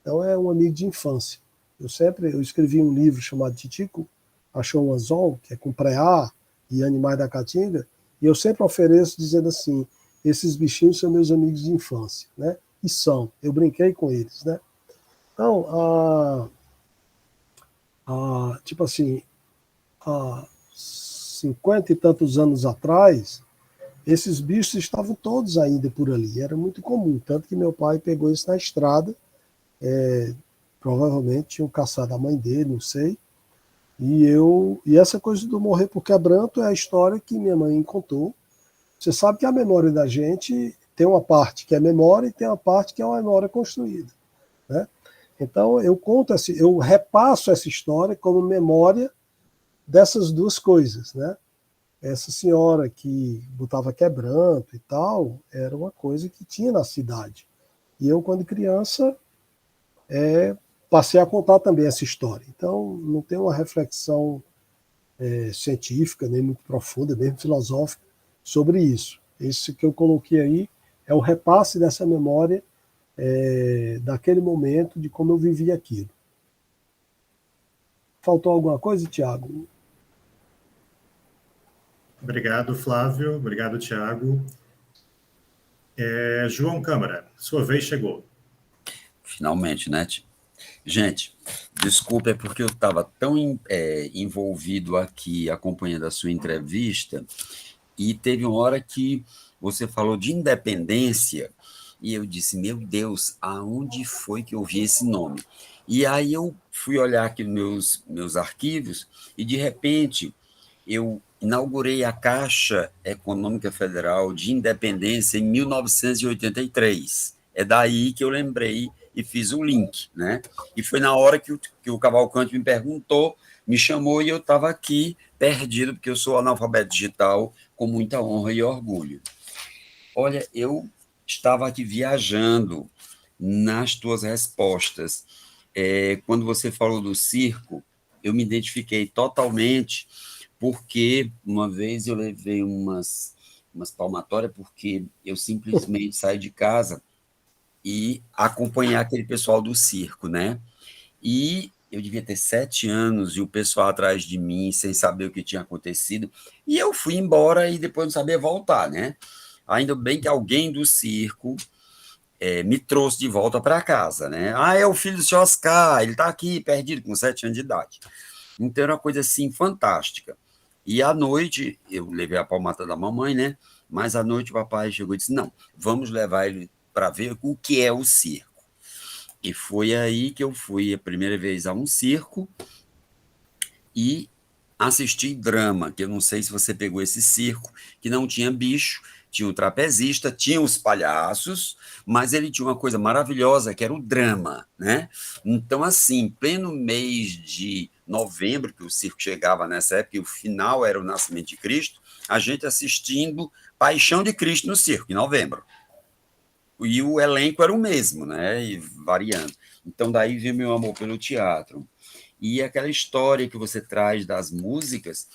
Então é um amigo de infância. Eu escrevi um livro chamado Titico Achou um Anzol, que é com preá e animais da caatinga, e eu sempre ofereço dizendo assim, esses bichinhos são meus amigos de infância, né? E eu brinquei com eles, né? Então, tipo assim, há 50 e tantos anos atrás, esses bichos estavam todos ainda por ali, era muito comum, tanto que meu pai pegou isso na estrada, provavelmente tinham caçado a mãe dele, não sei, e essa coisa do morrer por quebranto é a história que minha mãe contou. Você sabe que a memória da gente tem uma parte que é memória e tem uma parte que é uma memória construída, né? Então eu repasso essa história como memória dessas duas coisas, né? Essa senhora que botava quebranto e tal, era uma coisa que tinha na cidade. E eu, quando criança, passei a contar também essa história. Então, não tem uma reflexão científica, nem muito profunda, mesmo filosófica, sobre isso. Isso que eu coloquei aí é o repasse dessa memória daquele momento, de como eu vivi aquilo. Faltou alguma coisa, Tiago? Obrigado, Flávio. Obrigado, Tiago. João Câmara, sua vez chegou. Finalmente, né? Gente, desculpa, é porque eu estava tão envolvido aqui acompanhando a sua entrevista e teve uma hora que você falou de independência e eu disse, meu Deus, aonde foi que eu vi esse nome? E aí eu fui olhar aqui nos meus arquivos e, de repente, eu inaugurei a Caixa Econômica Federal de Independência em 1983. É daí que eu lembrei e fiz o link, né? E foi na hora que o Cavalcante me perguntou, me chamou, e eu estava aqui perdido, porque eu sou analfabeto digital, com muita honra e orgulho. Olha, eu estava aqui viajando nas tuas respostas. Quando você falou do circo, eu me identifiquei totalmente, porque uma vez eu levei umas palmatórias, porque eu simplesmente saí de casa e acompanhei aquele pessoal do circo, né? E eu devia ter 7 anos, e o pessoal atrás de mim, sem saber o que tinha acontecido, e eu fui embora e depois não sabia voltar, né? Ainda bem que alguém do circo me trouxe de volta para casa, né? Ah, é o filho do senhor Oscar, ele está aqui, perdido, com 7 anos de idade. Então, era uma coisa, assim, fantástica. E à noite, eu levei a palmata da mamãe, né? Mas à noite o papai chegou e disse, não, vamos levar ele para ver o que é o circo. E foi aí que eu fui a primeira vez a um circo e assisti drama, que eu não sei se você pegou esse circo, que não tinha bicho, tinha o trapezista, tinha os palhaços, mas ele tinha uma coisa maravilhosa, que era o drama, né? Então, assim, pleno mês de novembro, que o circo chegava nessa época, e o final era o Nascimento de Cristo, a gente assistindo Paixão de Cristo no circo, em novembro. E o elenco era o mesmo, né? E variando. Então, daí veio meu amor pelo teatro. E aquela história que você traz das músicas,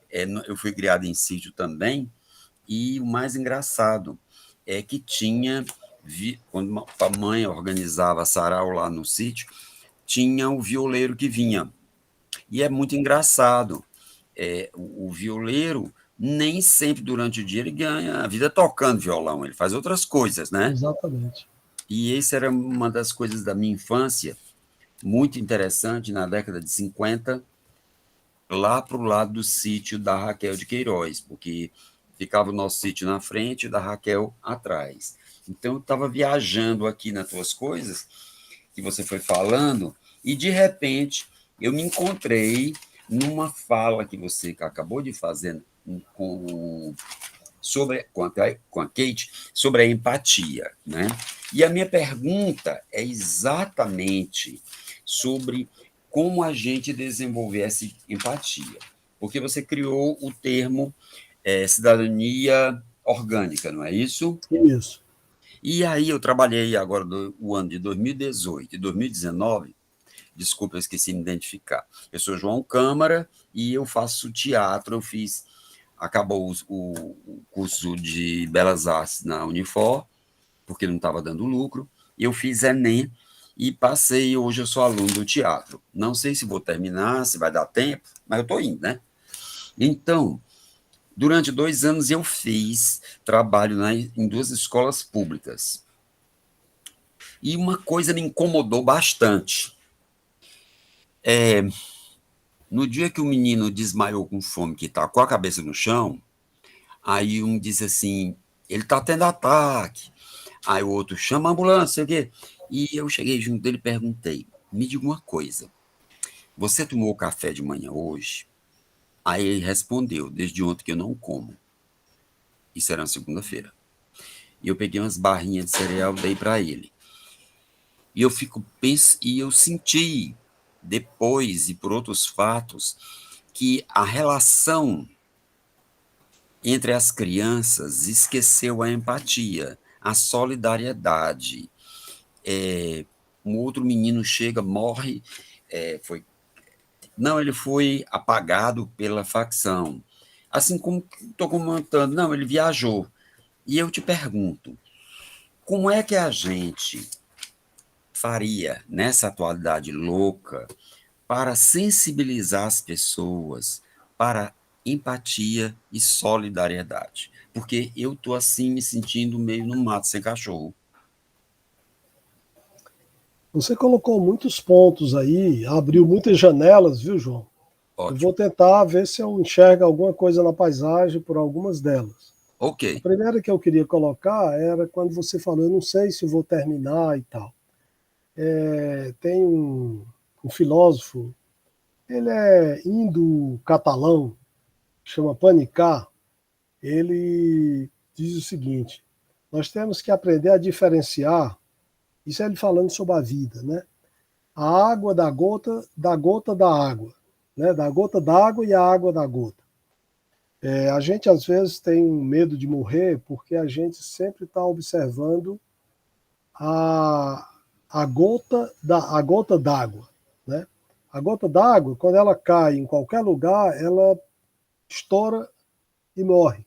eu fui criado em sítio também, e o mais engraçado é que tinha, quando a mãe organizava sarau lá no sítio, tinha o violeiro que vinha. E é muito engraçado. O violeiro, nem sempre durante o dia ele ganha a vida tocando violão, ele faz outras coisas, né? Exatamente. E essa era uma das coisas da minha infância, muito interessante, na década de 50, lá para o lado do sítio da Raquel de Queiroz, porque ficava o nosso sítio na frente e da Raquel atrás. Então, eu estava viajando aqui nas tuas coisas, que você foi falando, e, de repente, eu me encontrei numa fala que você acabou de fazer com a Kate, sobre a empatia, né? E a minha pergunta é exatamente sobre como a gente desenvolver essa empatia, porque você criou o termo cidadania orgânica, não é isso? Isso. E aí eu trabalhei agora o ano de 2018 e 2019, desculpa, eu esqueci de me identificar. Eu sou João Câmara e eu faço teatro, acabou o curso de Belas Artes na Unifor, porque não estava dando lucro, eu fiz Enem e passei, hoje eu sou aluno do teatro. Não sei se vou terminar, se vai dar tempo, mas eu estou indo, né? Então, durante 2 anos eu fiz trabalho em 2 escolas públicas. E uma coisa me incomodou bastante. No dia que o menino desmaiou com fome, que tacou a cabeça no chão, aí um disse assim, ele está tendo ataque. Aí o outro, chama a ambulância, sei o quê. E eu cheguei junto dele e perguntei, me diga uma coisa, você tomou café de manhã hoje? Aí ele respondeu, desde ontem que eu não como. Isso era na segunda-feira. E eu peguei umas barrinhas de cereal e dei para ele. E eu senti, depois e por outros fatos, que a relação entre as crianças esqueceu a empatia, a solidariedade. Um outro menino chega, morre, ele foi apagado pela facção. Assim como estou comentando, não, ele viajou. E eu te pergunto, como é que a gente faria, nessa atualidade louca, para sensibilizar as pessoas para empatia e solidariedade? Porque eu estou assim me sentindo meio no mato sem cachorro. Você colocou muitos pontos aí, abriu muitas janelas, viu, João? Ótimo. Eu vou tentar ver se eu enxergo alguma coisa na paisagem por algumas delas. Ok. A primeira que eu queria colocar era quando você falou, eu não sei se eu vou terminar e tal. Tem um filósofo, ele é indo-catalão, chama Panicá. Ele diz o seguinte: nós temos que aprender a diferenciar, isso é ele falando sobre a vida, né? A água da gota da água, né? Da gota d'água e a água da gota. A gente, às vezes, tem medo de morrer porque a gente sempre está observando a gota d'água, né? A gota d'água, quando ela cai em qualquer lugar, ela estoura e morre.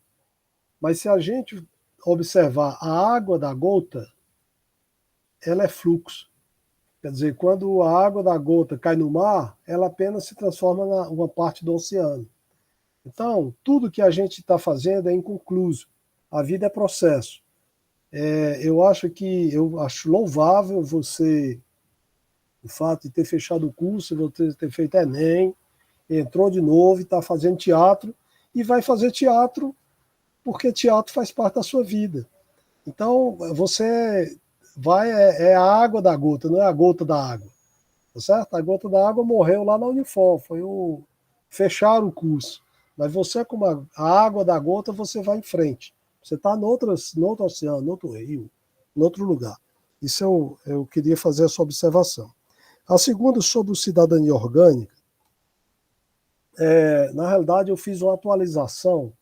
Mas se a gente observar a água da gota, ela é fluxo. Quer dizer, quando a água da gota cai no mar, ela apenas se transforma em uma parte do oceano. Então, tudo que a gente está fazendo é inconcluso. A vida é processo. Eu acho louvável você, o fato de ter fechado o curso, você ter feito Enem, entrou de novo e está fazendo teatro, e vai fazer teatro porque teatro faz parte da sua vida. Então, você é a água da gota, não é a gota da água. Tá certo? A gota da água morreu lá na Unifor, fechar o curso. Mas você, como a água da gota, você vai em frente. Você está no outro oceano, no outro rio, em outro lugar. Isso eu queria fazer essa observação. A segunda, sobre o cidadania orgânica, na realidade eu fiz uma atualização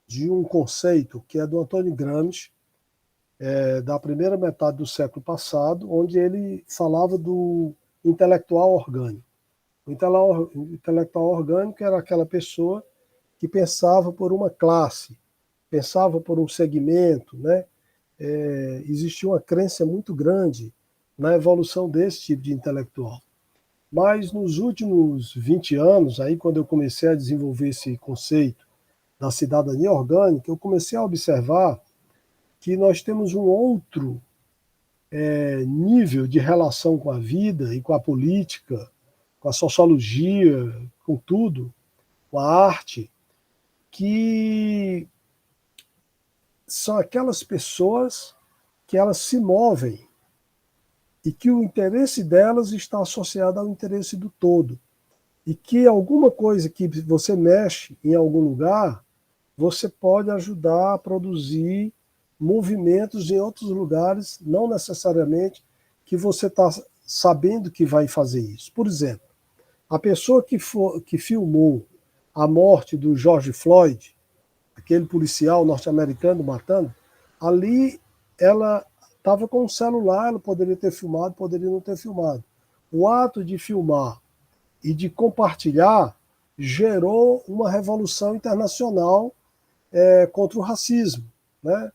de um conceito que é do Antônio Gramsci, da primeira metade do século passado, onde ele falava do intelectual orgânico. O intelectual orgânico era aquela pessoa que pensava por uma classe, pensava por um segmento, né? Existia uma crença muito grande na evolução desse tipo de intelectual. Mas nos últimos 20 anos, aí quando eu comecei a desenvolver esse conceito da cidadania orgânica, eu comecei a observar que nós temos um outro nível de relação com a vida e com a política, com a sociologia, com tudo, com a arte, que são aquelas pessoas que elas se movem e que o interesse delas está associado ao interesse do todo. E que alguma coisa que você mexe em algum lugar, você pode ajudar a produzir movimentos em outros lugares, não necessariamente que você está sabendo que vai fazer isso. Por exemplo, a pessoa que filmou a morte do George Floyd, aquele policial norte-americano matando, ali ela estava com um celular, ela poderia ter filmado, poderia não ter filmado. O ato de filmar e de compartilhar gerou uma revolução internacional contra o racismo, né?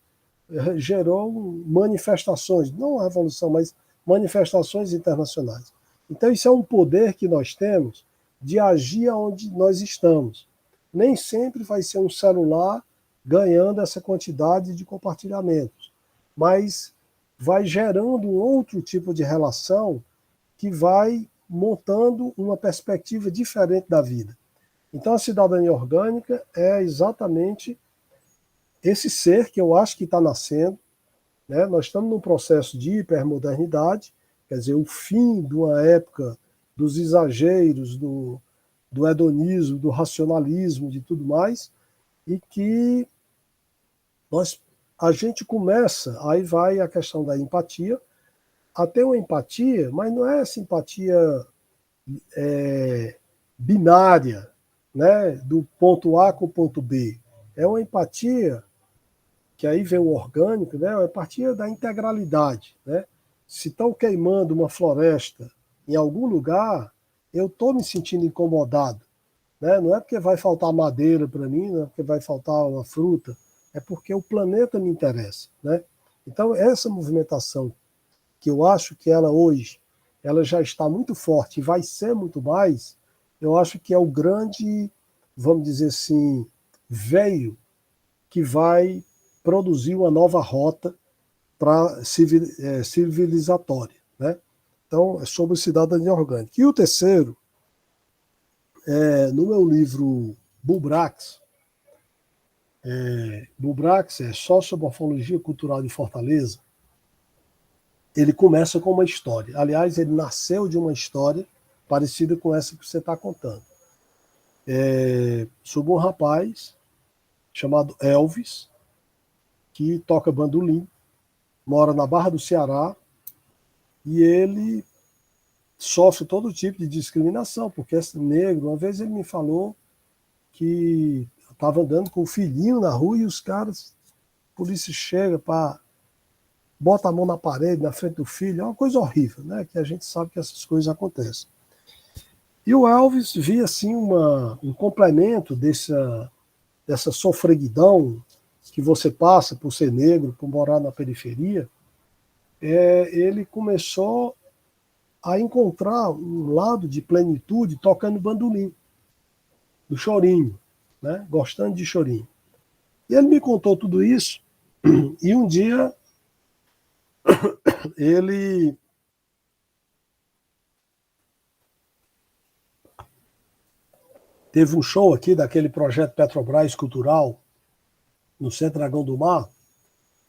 Gerou manifestações, não a revolução, mas manifestações internacionais. Então isso é um poder que nós temos de agir onde nós estamos. Nem sempre vai ser um celular ganhando essa quantidade de compartilhamentos, mas vai gerando um outro tipo de relação que vai montando uma perspectiva diferente da vida. Então a cidadania orgânica é exatamente esse ser que eu acho que está nascendo, né? Nós estamos num processo de hipermodernidade, quer dizer, o fim de uma época dos exageros, do hedonismo, do racionalismo, de tudo mais, e que a gente começa, aí vai a questão da empatia, a ter uma empatia, mas não é essa empatia binária, né, do ponto A com o ponto B. É uma empatia, que aí vem o orgânico, né, uma empatia da integralidade, né? Se estão queimando uma floresta em algum lugar, eu estou me sentindo incomodado, né? Não é porque vai faltar madeira para mim, não é porque vai faltar uma fruta, é porque o planeta me interessa, né? Então, essa movimentação, que eu acho que ela hoje ela já está muito forte e vai ser muito mais, eu acho que é o grande, vamos dizer assim, veio que vai produzir uma nova rota para civilizatória, né? Então, é sobre cidadania orgânica. E o terceiro, no meu livro Bulbrax, Bulbrax é Sociomorfologia Cultural de Fortaleza, ele começa com uma história. Aliás, ele nasceu de uma história parecida com essa que você está contando. Sobre um rapaz chamado Elvis, que toca bandolim, mora na Barra do Ceará, e ele sofre todo tipo de discriminação, porque é negro. Uma vez ele me falou que estava andando com o filhinho na rua e os caras, a polícia chega para bota a mão na parede, na frente do filho. É uma coisa horrível, né? Que a gente sabe que essas coisas acontecem. E o Elvis via assim um complemento dessa sofreguidão que você passa por ser negro, por morar na periferia. Ele começou a encontrar um lado de plenitude tocando bandolim, do chorinho, né? Gostando de chorinho. E ele me contou tudo isso, e um dia ele teve um show aqui daquele projeto Petrobras Cultural no Centro Dragão do Mar,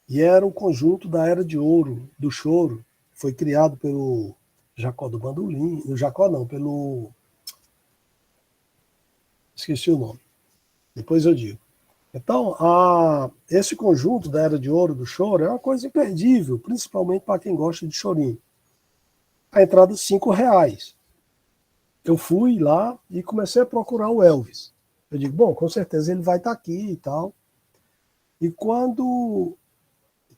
e era um conjunto da Era de Ouro, do choro. Foi criado pelo Jacó do Bandolim, no Jacó não, pelo... esqueci o nome, depois eu digo. Então, esse conjunto da Era de Ouro do choro é uma coisa imperdível, principalmente para quem gosta de chorinho. A entrada R$5. Eu fui lá e comecei a procurar o Elvis. Eu digo, bom, com certeza ele vai estar aqui e tal. E quando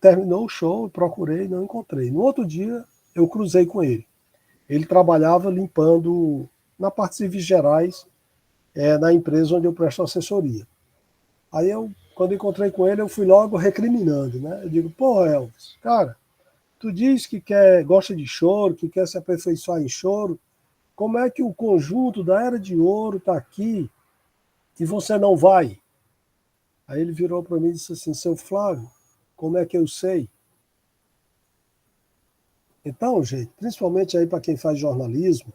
terminou o show, eu procurei e não encontrei. No outro dia, eu cruzei com ele. Ele trabalhava limpando na parte de serviços gerais, na empresa onde eu presto assessoria. Aí quando encontrei com ele, eu fui logo recriminando, né? Eu digo, pô, Elvis, cara, tu diz que gosta de choro, que quer se aperfeiçoar em choro, como é que o conjunto da Era de Ouro está aqui e você não vai? Aí ele virou para mim e disse assim, seu Flávio, como é que eu sei? Então, gente, principalmente aí para quem faz jornalismo,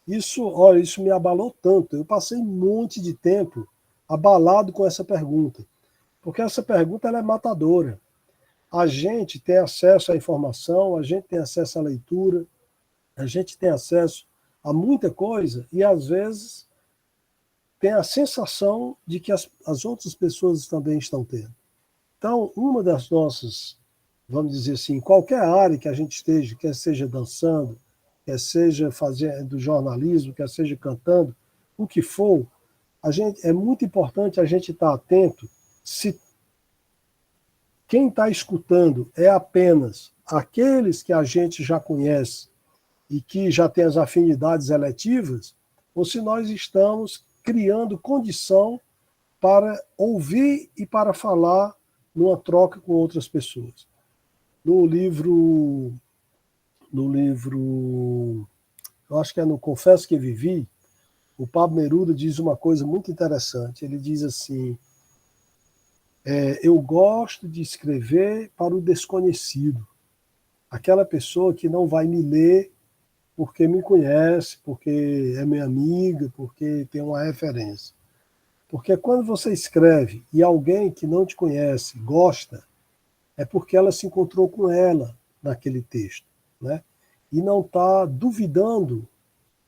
isso me abalou tanto. Eu passei um monte de tempo abalado com essa pergunta, porque essa pergunta ela é matadora. A gente tem acesso à informação, a gente tem acesso à leitura, a gente tem acesso a muita coisa e, às vezes, tem a sensação de que as outras pessoas também estão tendo. Então, uma das nossas, vamos dizer assim, qualquer área que a gente esteja, quer seja dançando, quer seja fazendo jornalismo, quer seja cantando, o que for, é muito importante a gente estar atento se quem está escutando é apenas aqueles que a gente já conhece e que já tem as afinidades eletivas, ou se nós estamos criando condição para ouvir e para falar numa troca com outras pessoas. No livro, eu acho que é no Confesso que Vivi, o Pablo Neruda diz uma coisa muito interessante. Ele diz assim, eu gosto de escrever para o desconhecido, aquela pessoa que não vai me ler porque me conhece, porque é minha amiga, porque tem uma referência. Porque quando você escreve e alguém que não te conhece gosta, é porque ela se encontrou com ela naquele texto, né? E não está duvidando,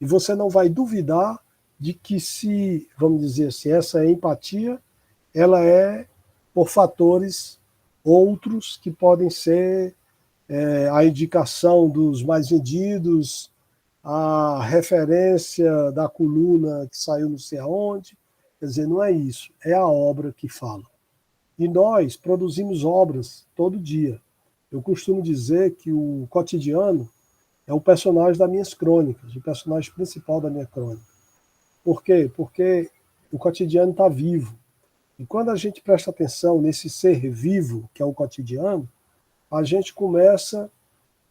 e você não vai duvidar de que se, vamos dizer assim, essa empatia, ela é por fatores outros que podem ser a indicação dos mais vendidos, a referência da coluna que saiu não sei aonde. Quer dizer, não é isso, é a obra que fala. E nós produzimos obras todo dia. Eu costumo dizer que o cotidiano é o personagem das minhas crônicas, o personagem principal da minha crônica. Por quê? Porque o cotidiano está vivo. E quando a gente presta atenção nesse ser vivo, que é o cotidiano, a gente começa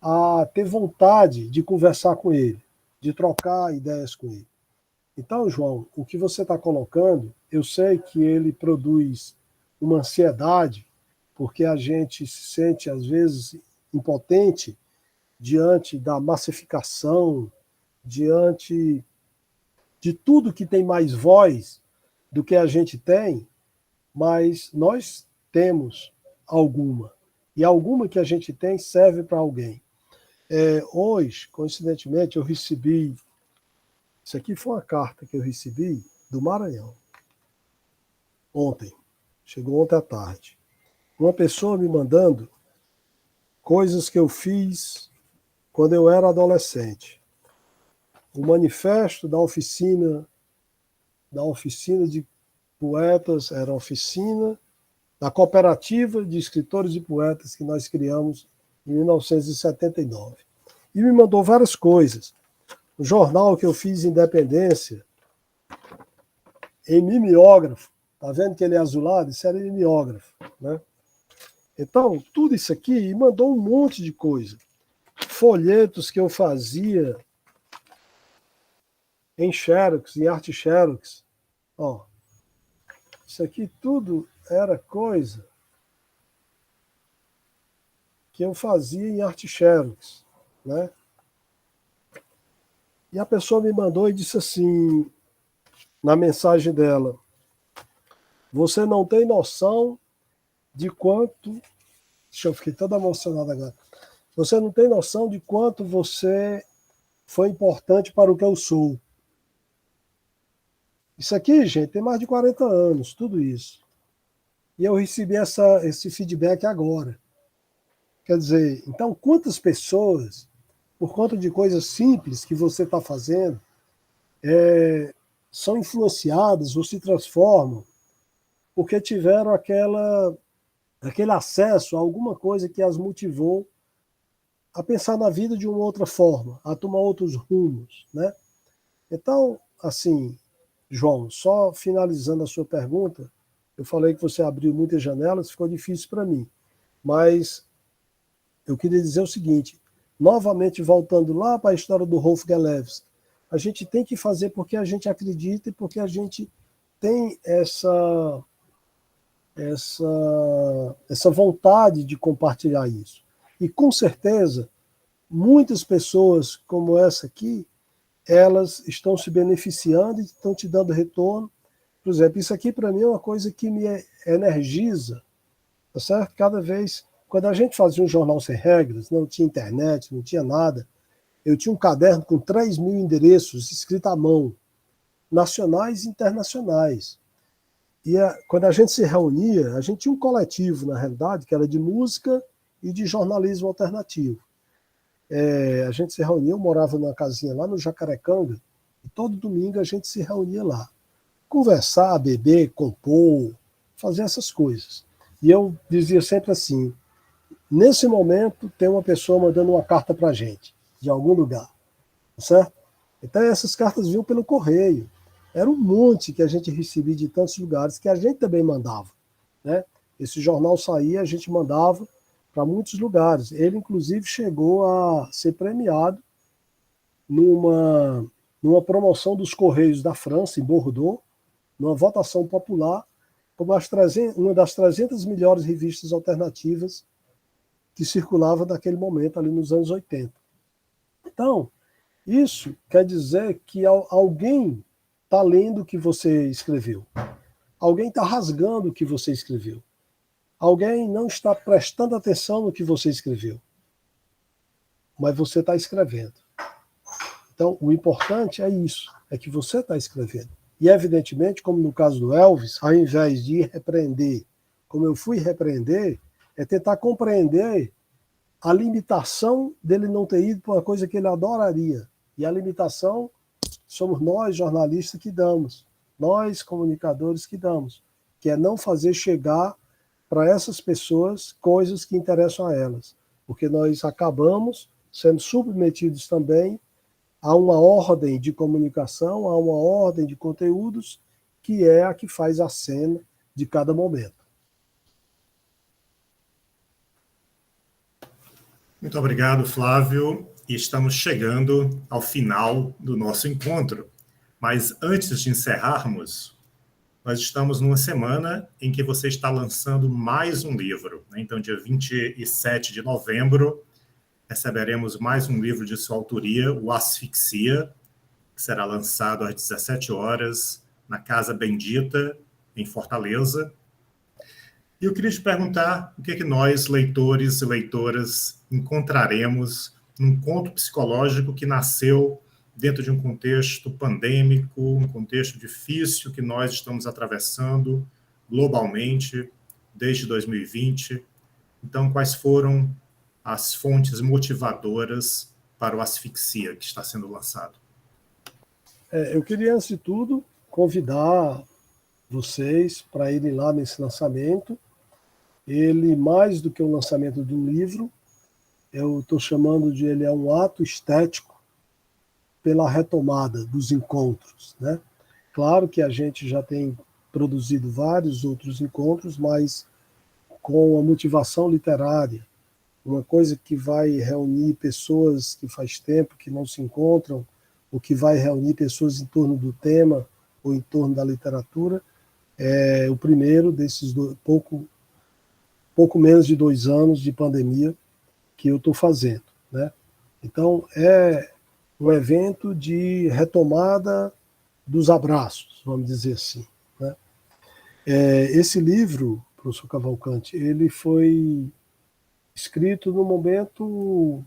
a ter vontade de conversar com ele, de trocar ideias com ele. Então, João, o que você está colocando, eu sei que ele produz uma ansiedade, porque a gente se sente, às vezes, impotente diante da massificação, diante de tudo que tem mais voz do que a gente tem, mas nós temos alguma. E alguma que a gente tem serve para alguém. Hoje, coincidentemente, eu recebi... Isso aqui foi uma carta que eu recebi do Maranhão. Ontem. Chegou ontem à tarde. Uma pessoa me mandando coisas que eu fiz quando eu era adolescente. O manifesto da oficina de poetas, era a oficina da cooperativa de escritores e poetas que nós criamos em 1979. E me mandou várias coisas. O jornal que eu fiz Independência, em mimeógrafo. Tá vendo que ele é azulado? Isso era mimeógrafo, né? Então, tudo isso aqui, e mandou um monte de coisa. Folhetos que eu fazia em Xerox, em arte Xerox. Ó, isso aqui tudo era coisa que eu fazia em arte Xerox, né? E a pessoa me mandou e disse assim, na mensagem dela: você não tem noção de quanto... Deixa eu ficar toda emocionada agora. Você não tem noção de quanto você foi importante para o que eu sou. Isso aqui, gente, tem mais de 40 anos, tudo isso. E eu recebi esse feedback agora. Quer dizer, então, quantas pessoas, por conta de coisas simples que você está fazendo, são influenciadas ou se transformam porque tiveram aquele acesso a alguma coisa que as motivou a pensar na vida de uma outra forma, a tomar outros rumos, né? Então, assim, João, só finalizando a sua pergunta, eu falei que você abriu muitas janelas, ficou difícil para mim, mas eu queria dizer o seguinte, novamente voltando lá para a história do Rolf Gellewski, a gente tem que fazer porque a gente acredita e porque a gente tem essa vontade de compartilhar isso. E, com certeza, muitas pessoas como essa aqui, elas estão se beneficiando e estão te dando retorno. Por exemplo, isso aqui, para mim, é uma coisa que me energiza, tá certo? Cada vez, quando a gente fazia um jornal sem regras, não tinha internet, não tinha nada, eu tinha um caderno com 3.000 endereços escritos à mão, nacionais e internacionais. E quando a gente se reunia, a gente tinha um coletivo, na realidade, que era de música e de jornalismo alternativo. A gente se reunia, eu morava numa casinha lá no Jacarecanga, e todo domingo a gente se reunia lá. Conversar, beber, compor, fazer essas coisas. E eu dizia sempre assim, nesse momento tem uma pessoa mandando uma carta para a gente, de algum lugar, certo? Então essas cartas vinham pelo correio. Era um monte que a gente recebia de tantos lugares que a gente também mandava, né? Esse jornal saía, a gente mandava para muitos lugares. Ele, inclusive, chegou a ser premiado numa promoção dos Correios da França, em Bordeaux, numa votação popular, como uma das 300 melhores revistas alternativas que circulava naquele momento, ali nos anos 80. Então, isso quer dizer que alguém está lendo o que você escreveu. Alguém está rasgando o que você escreveu. Alguém não está prestando atenção no que você escreveu. Mas você está escrevendo. Então, o importante é isso, é que você está escrevendo. E, evidentemente, como no caso do Elvis, ao invés de repreender, como eu fui repreender, é tentar compreender a limitação dele não ter ido para uma coisa que ele adoraria. E a limitação somos nós, jornalistas, que damos. Nós, comunicadores, que damos. Que é não fazer chegar para essas pessoas coisas que interessam a elas. Porque nós acabamos sendo submetidos também a uma ordem de comunicação, a uma ordem de conteúdos, que é a que faz a cena de cada momento. Muito obrigado, Flávio. E estamos chegando ao final do nosso encontro. Mas antes de encerrarmos, nós estamos numa semana em que você está lançando mais um livro. Então, dia 27 de novembro, receberemos mais um livro de sua autoria, o Asfixia, que será lançado às 17 horas na Casa Bendita, em Fortaleza. E eu queria te perguntar o que é que nós, leitores e leitoras, encontraremos num conto psicológico que nasceu dentro de um contexto pandêmico, um contexto difícil que nós estamos atravessando globalmente desde 2020. Então, quais foram as fontes motivadoras para o Asfixia que está sendo lançado? Eu queria, antes de tudo, convidar vocês para irem lá nesse lançamento. Ele, mais do que o lançamento de um livro, eu estou chamando de ele é um ato estético pela retomada dos encontros, né? Claro que a gente já tem produzido vários outros encontros, mas com a motivação literária, uma coisa que vai reunir pessoas que faz tempo que não se encontram, ou que vai reunir pessoas em torno do tema ou em torno da literatura, é o primeiro desses pouco menos de 2 anos de pandemia que eu estou fazendo, né? Então, é um evento de retomada dos abraços, vamos dizer assim, né? Esse livro, professor Cavalcante, ele foi escrito num momento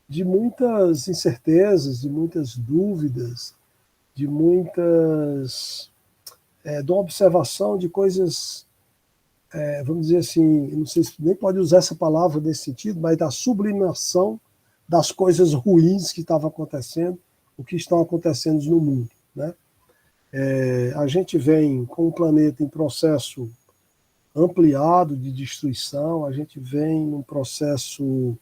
de muitas incertezas, de muitas dúvidas, de muitas... de uma observação de coisas, vamos dizer assim, não sei se nem pode usar essa palavra nesse sentido, mas da sublimação das coisas ruins que estavam acontecendo, o que estão acontecendo no mundo, né? A gente vem com o planeta em processo ampliado de destruição, a gente vem num processo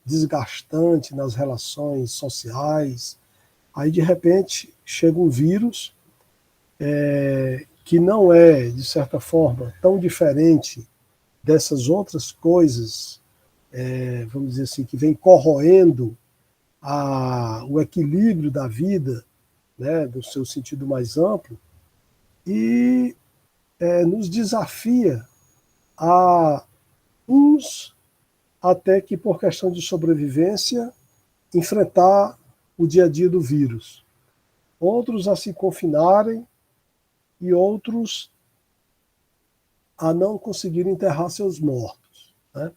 desgastante nas relações sociais, aí de repente chega um vírus que não é, de certa forma, tão diferente dessas outras coisas, vamos dizer assim, que vem corroendo o equilíbrio da vida, né, do seu sentido mais amplo, e nos desafia a uns até que, por questão de sobrevivência, enfrentar o dia a dia do vírus. Outros a se confinarem e outros a não conseguirem enterrar seus mortos, né?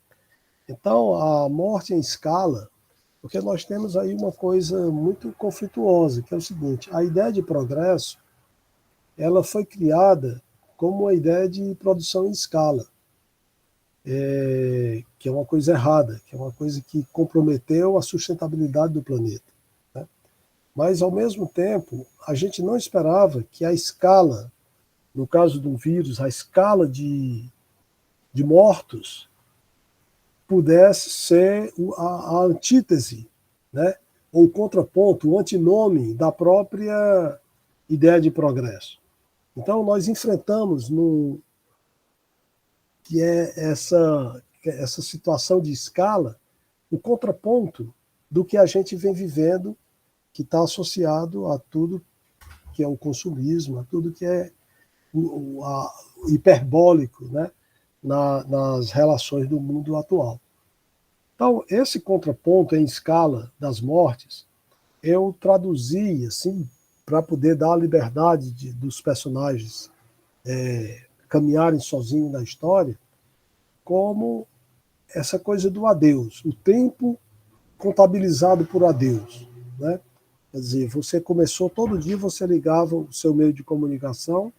Então, a morte em escala, porque nós temos aí uma coisa muito conflituosa, que é o seguinte: a ideia de progresso, ela foi criada como uma ideia de produção em escala, que é uma coisa errada, que é uma coisa que comprometeu a sustentabilidade do planeta, né? Mas, ao mesmo tempo, a gente não esperava que a escala, no caso do vírus, a escala de mortos pudesse ser a antítese, né? Ou o contraponto, o antinome da própria ideia de progresso. Então, nós enfrentamos que é essa situação de escala, o contraponto do que a gente vem vivendo, que está associado a tudo que é o consumismo, a tudo que é hiperbólico, né, nas relações do mundo atual. Então, esse contraponto em escala das mortes, eu traduzi assim, para poder dar a liberdade dos personagens caminharem sozinhos na história, como essa coisa do adeus, o tempo contabilizado por adeus, né? Quer dizer, você começou todo dia, você ligava o seu meio de comunicação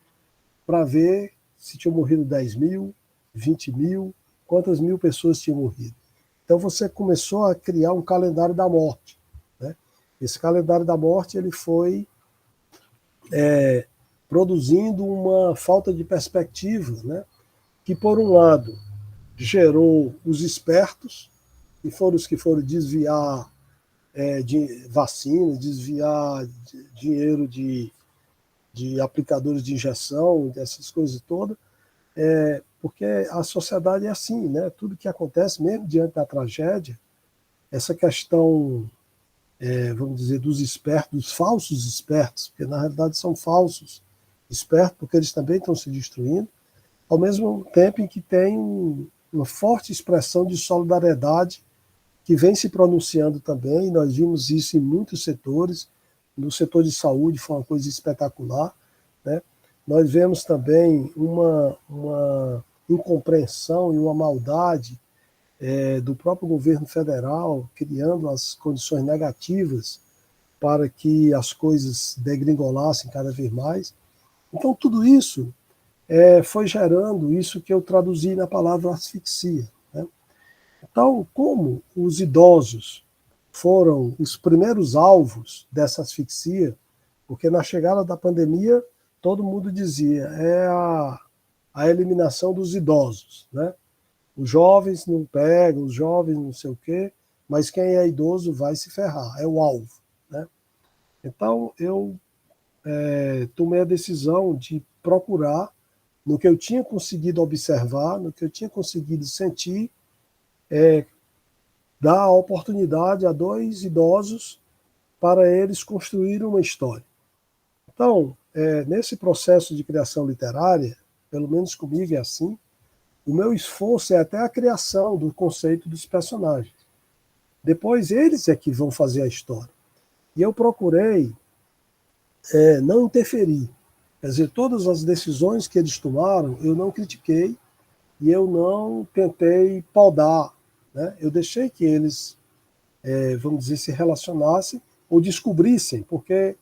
para ver se tinham morrido 10 mil, 20 mil, quantas mil pessoas tinham morrido. Então você começou a criar um calendário da morte, né? Esse calendário da morte ele foi produzindo uma falta de perspectiva, né? Que, por um lado, gerou os espertos, que foram os que foram desviar de vacinas, desviar dinheiro de aplicadores de injeção, dessas coisas todas, porque a sociedade é assim, né? Tudo que acontece, mesmo diante da tragédia, essa questão, vamos dizer, dos espertos, dos falsos espertos, porque na realidade são falsos espertos, porque eles também estão se destruindo, ao mesmo tempo em que tem uma forte expressão de solidariedade que vem se pronunciando também, nós vimos isso em muitos setores, no setor de saúde foi uma coisa espetacular, né? Nós vemos também uma incompreensão e uma maldade do próprio governo federal, criando as condições negativas para que as coisas degringolassem cada vez mais. Então, tudo isso foi gerando isso que eu traduzi na palavra asfixia, né? Então, como os idosos foram os primeiros alvos dessa asfixia, porque na chegada da pandemia, todo mundo dizia, a eliminação dos idosos, né? Os jovens não pegam, os jovens não sei o quê, mas quem é idoso vai se ferrar, é o alvo, né? Então, eu tomei a decisão de procurar, no que eu tinha conseguido observar, no que eu tinha conseguido sentir, dar a oportunidade a 2 idosos para eles construírem uma história. Então, nesse processo de criação literária, pelo menos comigo é assim, o meu esforço é até a criação do conceito dos personagens. Depois eles é que vão fazer a história. E eu procurei não interferir. Quer dizer, todas as decisões que eles tomaram, eu não critiquei e eu não tentei podar, né? Eu deixei que eles, vamos dizer, se relacionassem ou descobrissem, porque,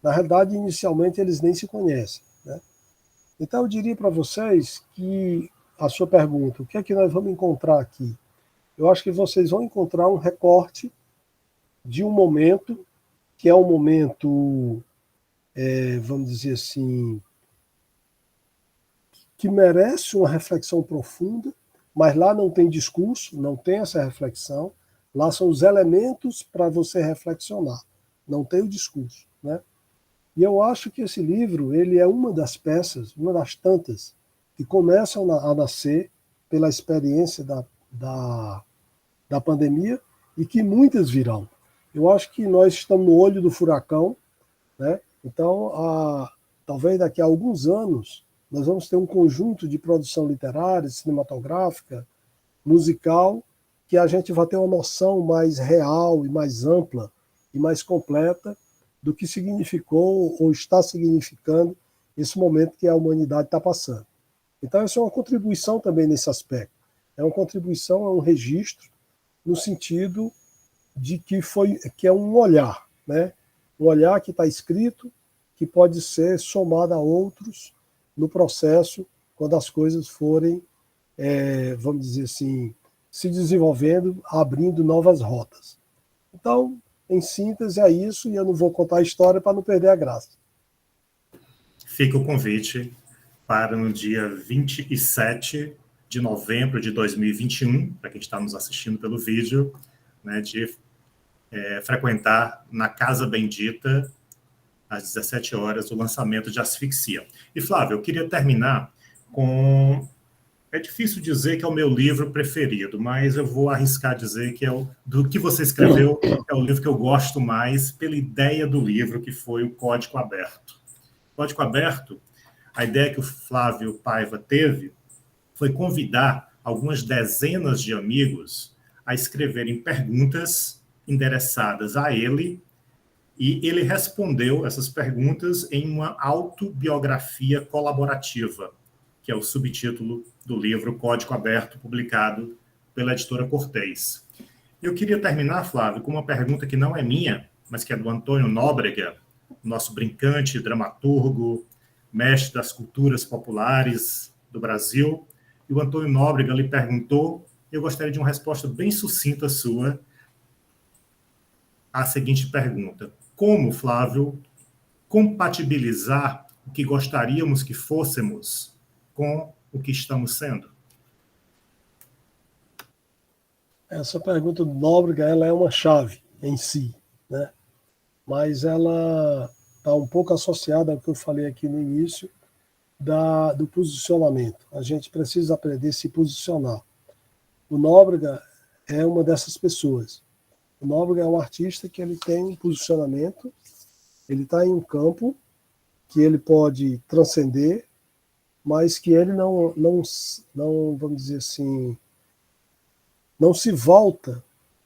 na realidade, inicialmente eles nem se conhecem, né? Então, eu diria para vocês que a sua pergunta, o que é que nós vamos encontrar aqui? Eu acho que vocês vão encontrar um recorte de um momento, que é um momento, vamos dizer assim, que merece uma reflexão profunda, mas lá não tem discurso, não tem essa reflexão, lá são os elementos para você reflexionar, não tem o discurso, né? E eu acho que esse livro, ele é uma das peças, uma das tantas, que começam a nascer pela experiência da pandemia e que muitas virão. Eu acho que nós estamos no olho do furacão, né? Então, talvez daqui a alguns anos, nós vamos ter um conjunto de produção literária, cinematográfica, musical, que a gente vai ter uma noção mais real e mais ampla e mais completa do que significou ou está significando esse momento que a humanidade está passando. Então, essa é uma contribuição também nesse aspecto. É uma contribuição, é um registro, no sentido de que é um olhar, né? Um olhar que está escrito, que pode ser somado a outros no processo, quando as coisas forem, vamos dizer assim, se desenvolvendo, abrindo novas rotas. Então, em síntese, é isso, e eu não vou contar a história para não perder a graça. Fica o convite para no dia 27 de novembro de 2021, para quem está nos assistindo pelo vídeo, né, de frequentar na Casa Bendita, às 17 horas, o lançamento de Asfixia. E, Flávio, eu queria terminar com... É difícil dizer que é o meu livro preferido, mas eu vou arriscar dizer que do que você escreveu, é o livro que eu gosto mais pela ideia do livro, que foi o Código Aberto. O Código Aberto, a ideia que o Flávio Paiva teve foi convidar algumas dezenas de amigos a escreverem perguntas endereçadas a ele, e ele respondeu essas perguntas em uma autobiografia colaborativa, que é o subtítulo do livro Código Aberto, publicado pela editora Cortez. Eu queria terminar, Flávio, com uma pergunta que não é minha, mas que é do Antônio Nóbrega, nosso brincante, dramaturgo, mestre das culturas populares do Brasil. E o Antônio Nóbrega lhe perguntou, eu gostaria de uma resposta bem sucinta sua, à seguinte pergunta: como, Flávio, compatibilizar o que gostaríamos que fôssemos com o que estamos sendo? Essa pergunta do Nóbrega, ela é uma chave em si, né? Mas ela está um pouco associada ao que eu falei aqui no início, do posicionamento. A gente precisa aprender a se posicionar. O Nóbrega é uma dessas pessoas. O Nóbrega é um artista que ele tem um posicionamento, ele está em um campo que ele pode transcender, mas que ele não, vamos dizer assim, não se volta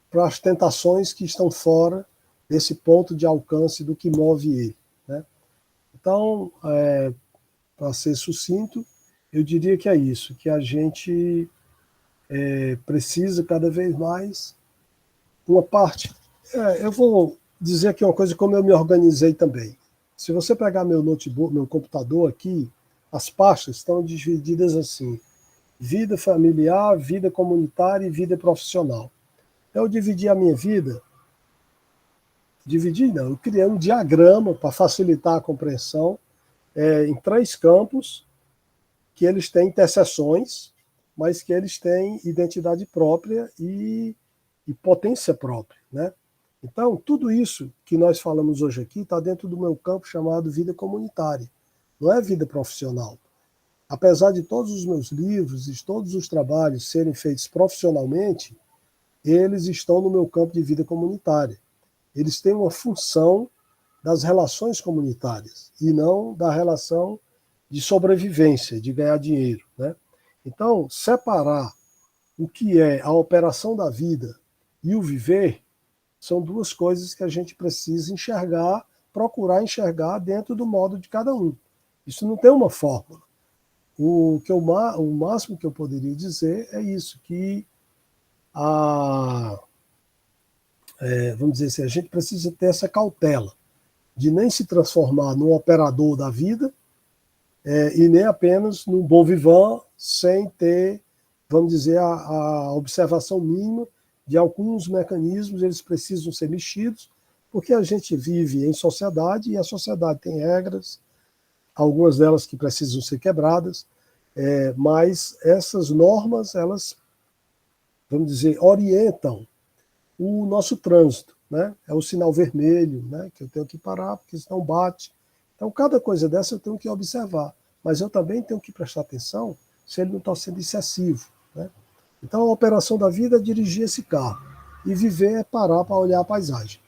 para as tentações que estão fora desse ponto de alcance do que move ele, né? Então, para ser sucinto, eu diria que é isso, que a gente precisa cada vez mais uma parte. Eu vou dizer aqui uma coisa, como eu me organizei também. Se você pegar meu notebook, meu computador aqui, as pastas estão divididas assim: vida familiar, vida comunitária e vida profissional. Eu dividi a minha vida, eu criei um diagrama para facilitar a compreensão, em 3 campos, que eles têm interseções, mas que eles têm identidade própria e potência própria, né? Então, tudo isso que nós falamos hoje aqui está dentro do meu campo chamado vida comunitária, não é vida profissional. Apesar de todos os meus livros e todos os trabalhos serem feitos profissionalmente, eles estão no meu campo de vida comunitária. Eles têm uma função das relações comunitárias e não da relação de sobrevivência, de ganhar dinheiro, né? Então, separar o que é a operação da vida e o viver são 2 coisas que a gente precisa enxergar, procurar enxergar dentro do modo de cada um. Isso não tem uma fórmula. O máximo que eu poderia dizer é isso, que vamos dizer assim, a gente precisa ter essa cautela de nem se transformar num operador da vida e nem apenas num bon vivant, sem ter, vamos dizer, a observação mínima de alguns mecanismos. Eles precisam ser mexidos, porque a gente vive em sociedade e a sociedade tem regras, algumas delas que precisam ser quebradas, mas essas normas, elas, vamos dizer, orientam o nosso trânsito, né? É o sinal vermelho, né? Que eu tenho que parar, porque senão bate. Então, cada coisa dessa eu tenho que observar, mas eu também tenho que prestar atenção se ele não está sendo excessivo, né? Então, a operação da vida é dirigir esse carro, e viver é parar para olhar a paisagem.